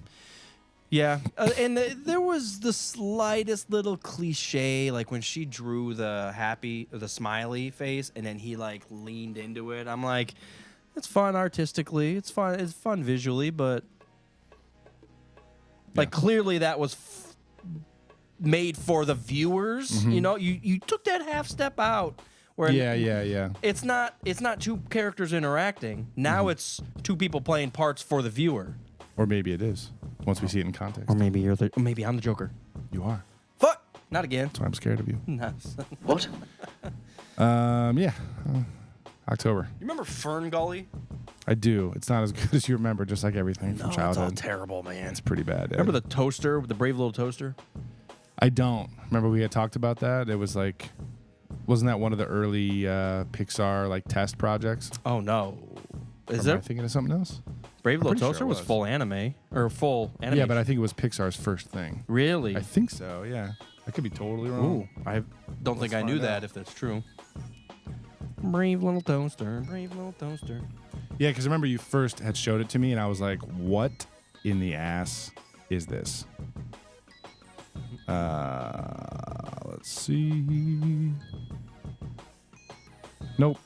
Yeah, and there was the slightest little cliche, like when she drew the smiley face, and then he like leaned into it. I'm like, it's fun artistically, it's fun visually, but like clearly that was made for the viewers. Mm-hmm. You know, you took that half step out. Where Yeah. It's not two characters interacting. Now it's two people playing parts for the viewer. Or maybe it is, once we see it in context. Or maybe maybe I'm the Joker. You are. Fuck! Not again. That's why I'm scared of you. Nice. What? Yeah. October. You remember Fern Gully? I do. It's not as good as you remember, just like everything from It's all childhood. terrible, man. It's pretty bad. Remember the toaster, the brave little toaster? I don't. Remember we had talked about that? It was like, wasn't that one of the early Pixar like test projects? Oh no. Is Am I it? thinking of something else? Brave Little pretty sure Toaster it was was. full anime or full anime. Yeah, but I think it was Pixar's first thing. really. I think so, yeah. I could be totally wrong. Ooh, I don't think I knew find that. out. If that's true. Brave little toaster. Brave little toaster. Yeah, because remember you first had showed it to me, and I was like, what in the ass is this? Let's see. Nope.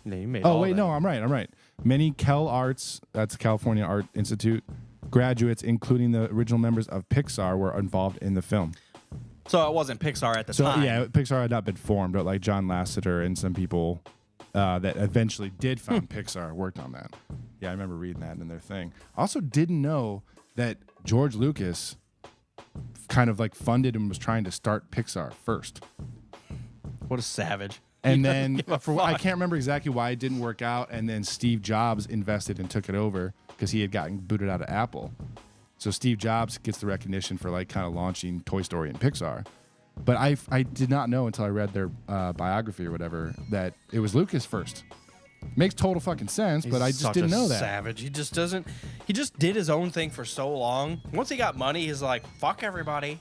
Yeah, you made Oh, all wait, that. no, I'm right. Many Cal Arts, that's California Art Institute, graduates, including the original members of Pixar, were involved in the film. So it wasn't Pixar at the So, time. yeah, Pixar had not been formed, but like John Lasseter and some people that eventually did found Pixar worked on that. Yeah, I remember reading that in their thing. I also didn't know that George Lucas kind of like funded and was trying to start Pixar first. What a savage. And then give a I fuck. can't remember exactly why it didn't work out. And then Steve Jobs invested and took it over because he had gotten booted out of Apple. So Steve Jobs gets the recognition for like kind of launching Toy Story and Pixar. But I did not know until I read their biography or whatever that it was Lucas first. Makes total fucking sense, but I just Such didn't a know that. Savage. He just doesn't. He just did his own thing for so long. Once he got money, he's like, "Fuck everybody,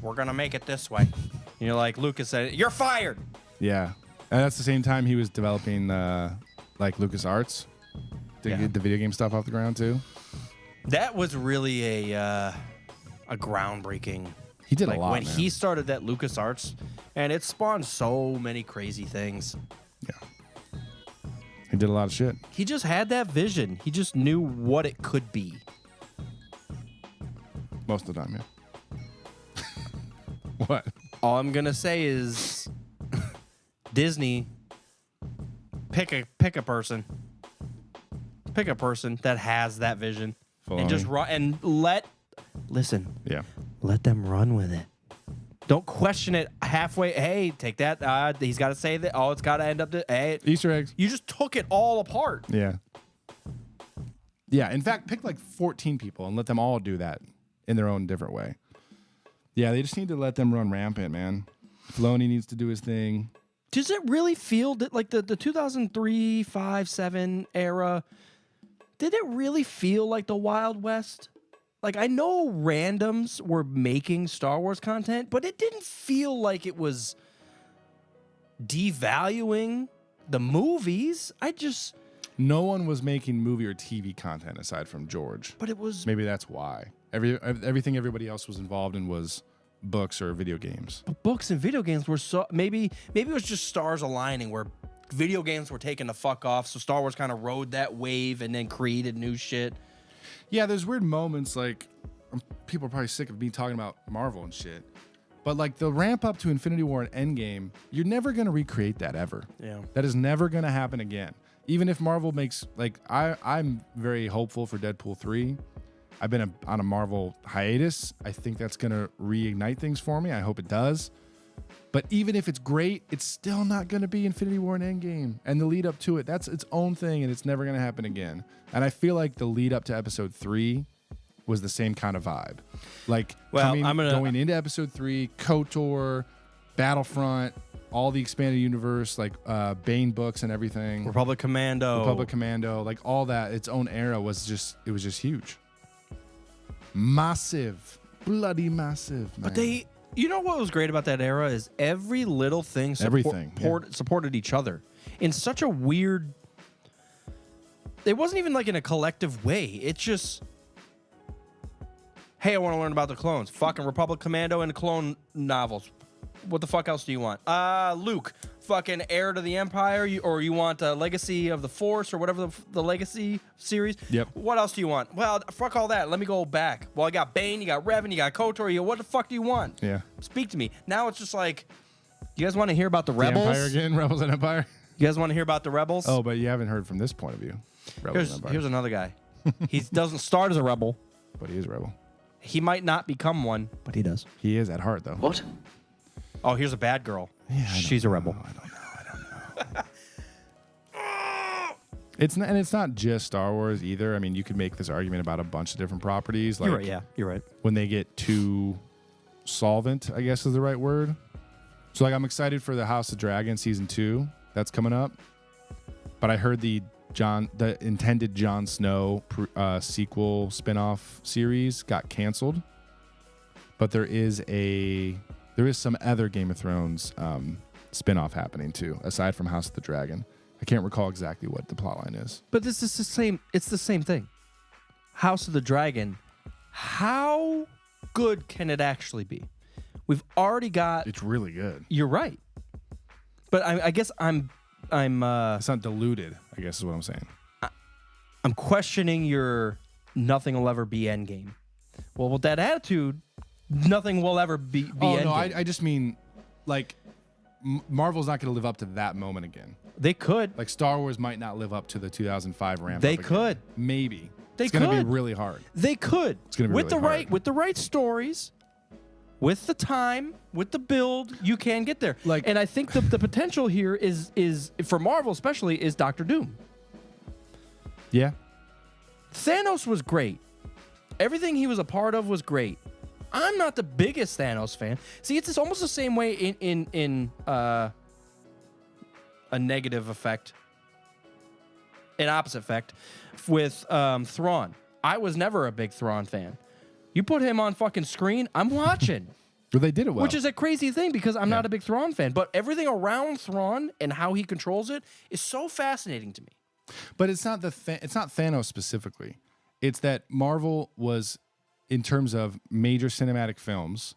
we're gonna make it this way." And you're like, Lucas said, "You're fired." Yeah. And that's the same time he was developing like LucasArts to Yeah. get the video game stuff off the ground too. That was really a groundbreaking. He did Like a lot, when man. he started that LucasArts, and it spawned so many crazy things. Yeah. He did a lot of shit. He just had that vision. He just knew what it could be. Most of the time, yeah. What? All I'm gonna say is, Disney, pick a person that has that vision, and just Filoni. run and listen, Yeah. let them run with it. Don't question it halfway. Hey, take that. He's got to say that. Oh, it's got to end up. Hey, Easter eggs. you just took it all apart. Yeah. Yeah. In fact, pick like 14 people and let them all do that in their own different way. Yeah, they just need to let them run rampant, man. Filoni needs to do his thing. Does it really feel that like the 2003, 5, 7 era? Did it really feel like the Wild West? Like, I know randoms were making Star Wars content, but it didn't feel like it was devaluing the movies. No one was making movie or TV content aside from George. But it was. Maybe that's why. Everything everybody else was involved in was books or video games. But books and video games were so. Maybe it was just stars aligning where video games were taking the fuck off, so Star Wars kind of rode that wave and then created new shit. Yeah, there's weird moments like people are probably sick of me talking about Marvel and shit. But like the ramp up to Infinity War and Endgame, you're never going to recreate that ever. Yeah. That is never going to happen again. even if Marvel makes I'm very hopeful for Deadpool 3. I've been on a Marvel hiatus. I think that's gonna reignite things for me. I hope it does. But even if it's great, it's still not gonna be Infinity War and Endgame and the lead up to it. That's its own thing, and it's never gonna happen again. And I feel like the lead up to Episode 3 was the same kind of vibe. Like going into Episode 3, KOTOR, Battlefront, all the expanded universe, like Bane books and everything. Republic Commando, like all that. Its own era was just huge, massive, bloody massive. Man. But you know what was great about that era is every little thing supported each other in such a weird. It wasn't even like in a collective way. It's just, hey, I want to learn about the clones. Fucking Republic Commando and clone novels. What the fuck else do you want? Luke, fucking heir to the Empire, or you want Legacy of the Force, or whatever the Legacy series? Yep. What else do you want? Well, fuck all that. Let me go back. Well, I got Bane, you got Revan, you got KOTOR. What the fuck do you want? Yeah. Speak to me. Now it's just like, you guys want to hear about the Rebels? The Empire again? Rebels and Empire? You guys want to hear about the Rebels? Oh, but you haven't heard from this point of view. Rebels and Empire. Here's another guy. He doesn't start as a rebel. But he is a rebel. He might not become one, but he does. He is at heart, though. What? Oh, here's a bad girl. Yeah, she's a rebel. I don't know. It's not just Star Wars either. I mean, you could make this argument about a bunch of different properties. Like, You're right, yeah. You're right. When they get too solvent, I guess is the right word. So, like, I'm excited for the House of Dragon Season 2. That's coming up. But I heard the intended Jon Snow sequel spinoff series got canceled. But there is some other Game of Thrones spinoff happening too, aside from House of the Dragon. I can't recall exactly what the plotline is. But this is the same. It's the same thing. House of the Dragon. How good can it actually be? We've already got. It's really good. You're right. But I guess I'm. It's not diluted, I guess is what I'm saying. I'm questioning your nothing will ever be Endgame. Well, with that attitude, nothing will ever be Endgame. No, I just mean, like, Marvel's not going to live up to that moment again. They could. Like, Star Wars might not live up to the 2005 ramp. They could. Maybe. It's going to be really hard. They could. It's going to be really hard. With the right stories, with the time, with the build, you can get there. And I think the potential here is for Marvel especially is Doctor Doom. Yeah. Thanos was great. Everything he was a part of was great. I'm not the biggest Thanos fan. See, it's almost the same way in a negative effect, an opposite effect with Thrawn. I was never a big Thrawn fan. You put him on fucking screen, I'm watching. Well, they did it well. Which is a crazy thing because I'm not a big Thrawn fan. But everything around Thrawn and how he controls it is so fascinating to me. But it's not it's not Thanos specifically. It's that Marvel was, in terms of major cinematic films,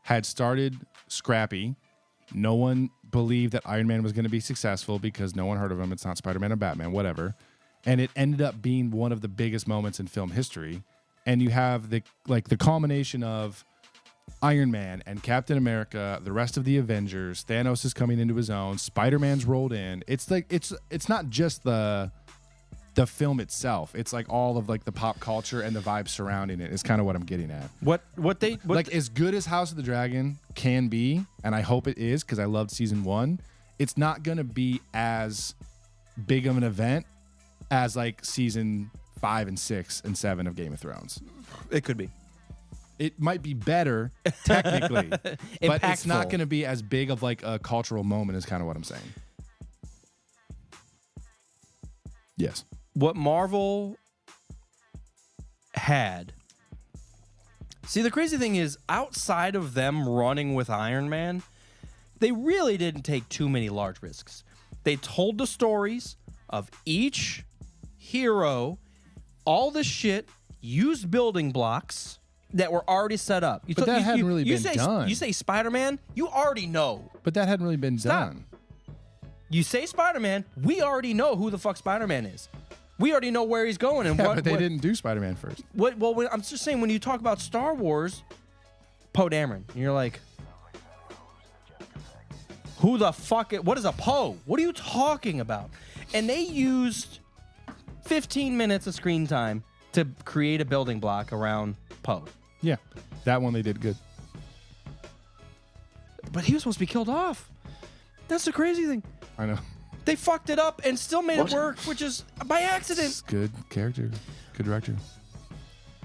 had started scrappy. No one believed that Iron Man was going to be successful because no one heard of him. It's not Spider-Man or Batman, whatever. And it ended up being one of the biggest moments in film history. And you have the culmination of Iron Man and Captain America, the rest of the Avengers, Thanos is coming into his own, Spider-Man's rolled in. It's like it's not just the film itself. It's like all of like the pop culture and the vibe surrounding it is kind of what I'm getting at. What as good as House of the Dragon can be, and I hope it is because I loved season 1, it's not gonna be as big of an event as like season 5 and 6 and 7 of Game of Thrones. It could be. It might be better technically, but it's not going to be as big of like a cultural moment is kind of what I'm saying. Yes. What Marvel had. See, the crazy thing is outside of them running with Iron Man, they really didn't take too many large risks. They told the stories of each hero, all the shit, used building blocks that were already set up. But that hadn't really been done. You say Spider-Man, you already know. But that hadn't really been Stop. done. You say Spider-Man, we already know who the fuck Spider-Man is. We already know where he's going and but they didn't do Spider-Man first. I'm just saying, when you talk about Star Wars, Poe Dameron, and you're like, who the fuck? What is a Poe? What are you talking about? And they used 15 minutes of screen time to create a building block around Poe. Yeah, that one they did good. But he was supposed to be killed off. That's the crazy thing. I know. They fucked it up and still made it work, which is by accident. It's good character, good director.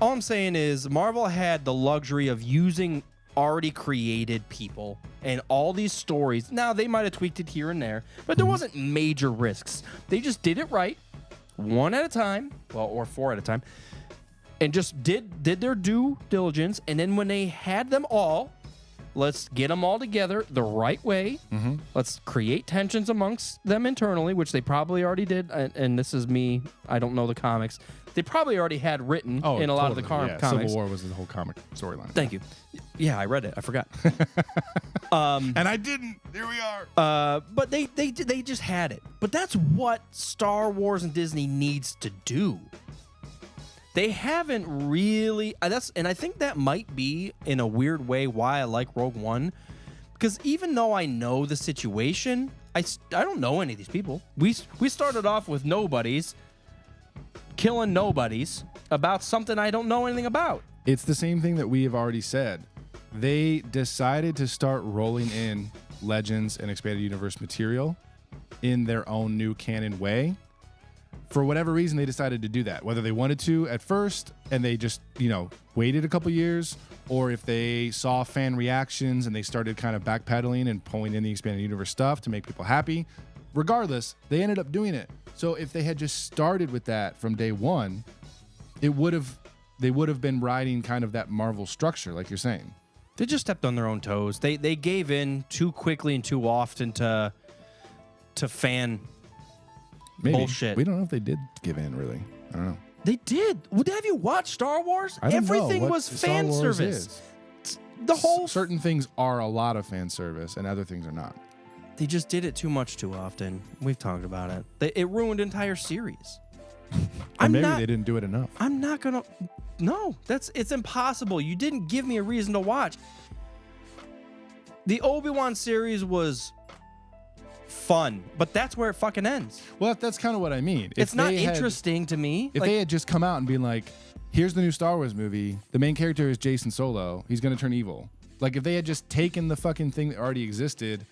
All I'm saying is Marvel had the luxury of using already created people and all these stories. Now, they might have tweaked it here and there, but there wasn't major risks. They just did it right, one at a time, well, or four at a time, and just did their due diligence. And then when they had them all, let's get them all together the right way. Let's create tensions amongst them internally, which they probably already did. And this is me. I don't know the comics. They probably already had written in a lot of the comics. Civil War was the whole comic storyline. Thank you. Yeah, I read it. I forgot. And I didn't. Here we are. But they just had it. But that's what Star Wars and Disney needs to do. They haven't really. And I think that might be in a weird way why I like Rogue One, because even though I know the situation, I don't know any of these people. We started off with nobodies, killing nobodies about something I don't know anything about. It's the same thing that we have already said. They decided to start rolling in Legends and Expanded Universe material in their own new canon way. For whatever reason, they decided to do that. Whether they wanted to at first and they just, waited a couple years, or if they saw fan reactions and they started kind of backpedaling and pulling in the Expanded Universe stuff to make people happy. Regardless, they ended up doing it. So if they had just started with that from day one, they would have been riding kind of that Marvel structure, like you're saying. They just stepped on their own toes. They gave in too quickly and too often to fan Maybe. bullshit. We don't know if they did give in, really. I don't know. They did. Have you watched Star Wars? I don't know Everything what was Star fan Wars service. is. The whole Certain things are a lot of fan service and other things are not. They just did it too much too often. We've talked about it. It ruined entire series. Or maybe they didn't do it enough. I'm not gonna. No, it's impossible. You didn't give me a reason to watch. The Obi-Wan series was fun, but that's where it fucking ends. Well, that's kind of what I mean. It's not interesting to me. If they had just come out and been like, here's the new Star Wars movie, the main character is Jason Solo, he's going to turn evil. Like, if they had just taken the fucking thing that already existed,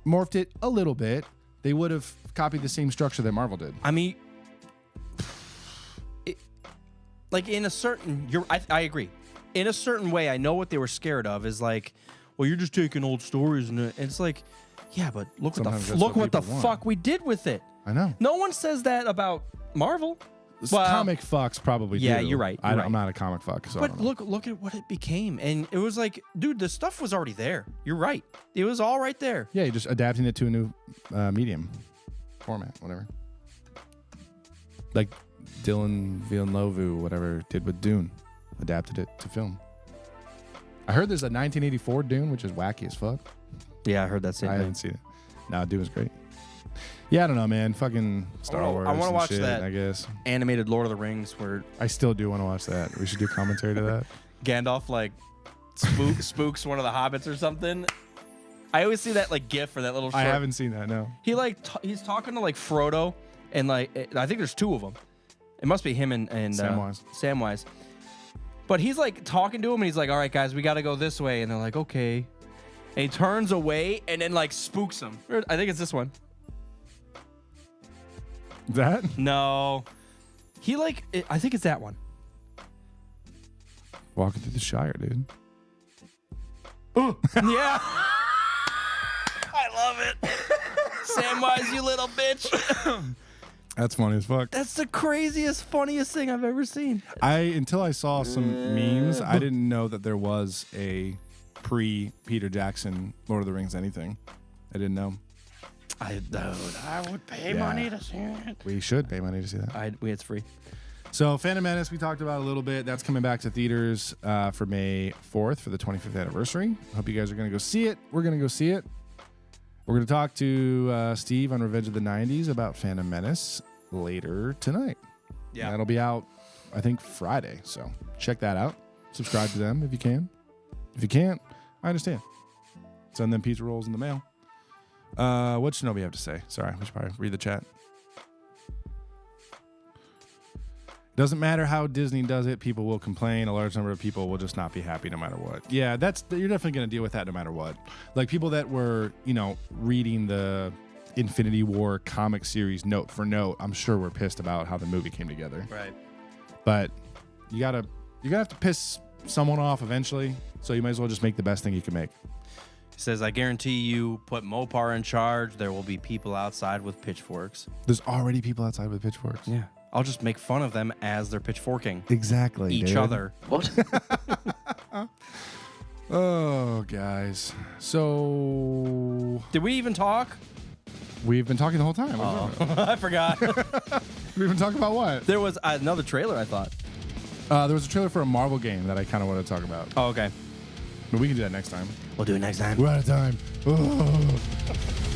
morphed it a little bit, they would have copied the same structure that Marvel did. I mean, in a certain, I agree. In a certain way, I know what they were scared of is like, well, you're just taking old stories and it's like, yeah, but look what the fuck we did with it. I know. No one says that about Marvel. Well, comic fucks probably do. Yeah, you're right. I'm not a comic fuck. So but look at what it became. And it was like, dude, the stuff was already there. You're right. It was all right there. Yeah, you're just adapting it to a new medium, format, whatever. Like Dylan Villeneuve, whatever, did with Dune. Adapted it to film. I heard there's a 1984 Dune, which is wacky as fuck. Yeah, I heard that same I thing. haven't seen it. No, Dune's great. Yeah, I don't know, man. Fucking Star Wars. I want to watch shit, that. I guess animated Lord of the Rings where I still do want to watch that. We should do commentary to that. Gandalf like spooks one of the hobbits or something. I always see that like GIF or that little short. I haven't seen that. No. He he's talking to like Frodo and like I think there's two of them. It must be him and Samwise. But he's like talking to him and he's like, "All right, guys, we got to go this way." And they're like, "Okay." And he turns away and then like spooks him. I think it's this one. That? No. I think it's that one. Walking through the Shire, dude. Yeah. I love it. Samwise, you little bitch. That's funny as fuck. That's the craziest, funniest thing I've ever seen. Until I saw some memes, I didn't know that there was a pre-Peter Jackson Lord of the Rings anything. I didn't know. I would pay money to see it. We should pay money to see that. It's free. So Phantom Menace, we talked about a little bit. That's coming back to theaters for May 4th for the 25th anniversary. I hope you guys are going to go see it. We're going to go see it. We're going to talk to Steve on Revenge of the 90s about Phantom Menace later tonight. Yeah. That'll be out, I think, Friday. So check that out. Subscribe to them if you can. If you can't, I understand. Send them pizza rolls in the mail. What Shinobi have to say? Sorry, we should probably read the chat. Doesn't matter how Disney does it, people will complain. A large number of people will just not be happy no matter what. Yeah, you're definitely going to deal with that no matter what. Like people that were, reading the Infinity War comic series note for note, I'm sure were pissed about how the movie came together. Right. But you're gonna have to piss someone off eventually, so you might as well just make the best thing you can make. He says, I guarantee you put Mopar in charge, there will be people outside with pitchforks. There's already people outside with pitchforks. Yeah. I'll just make fun of them as they're pitchforking. Exactly. Each dude. other. What? Oh, guys. So Did we even talk? we've been talking the whole time. I forgot. We've been talking about what? There was another trailer, I thought. There was a trailer for a Marvel game that I kind of want to talk about. Oh, okay. But we can do that next time. We'll do it next time. We're out of time. Oh.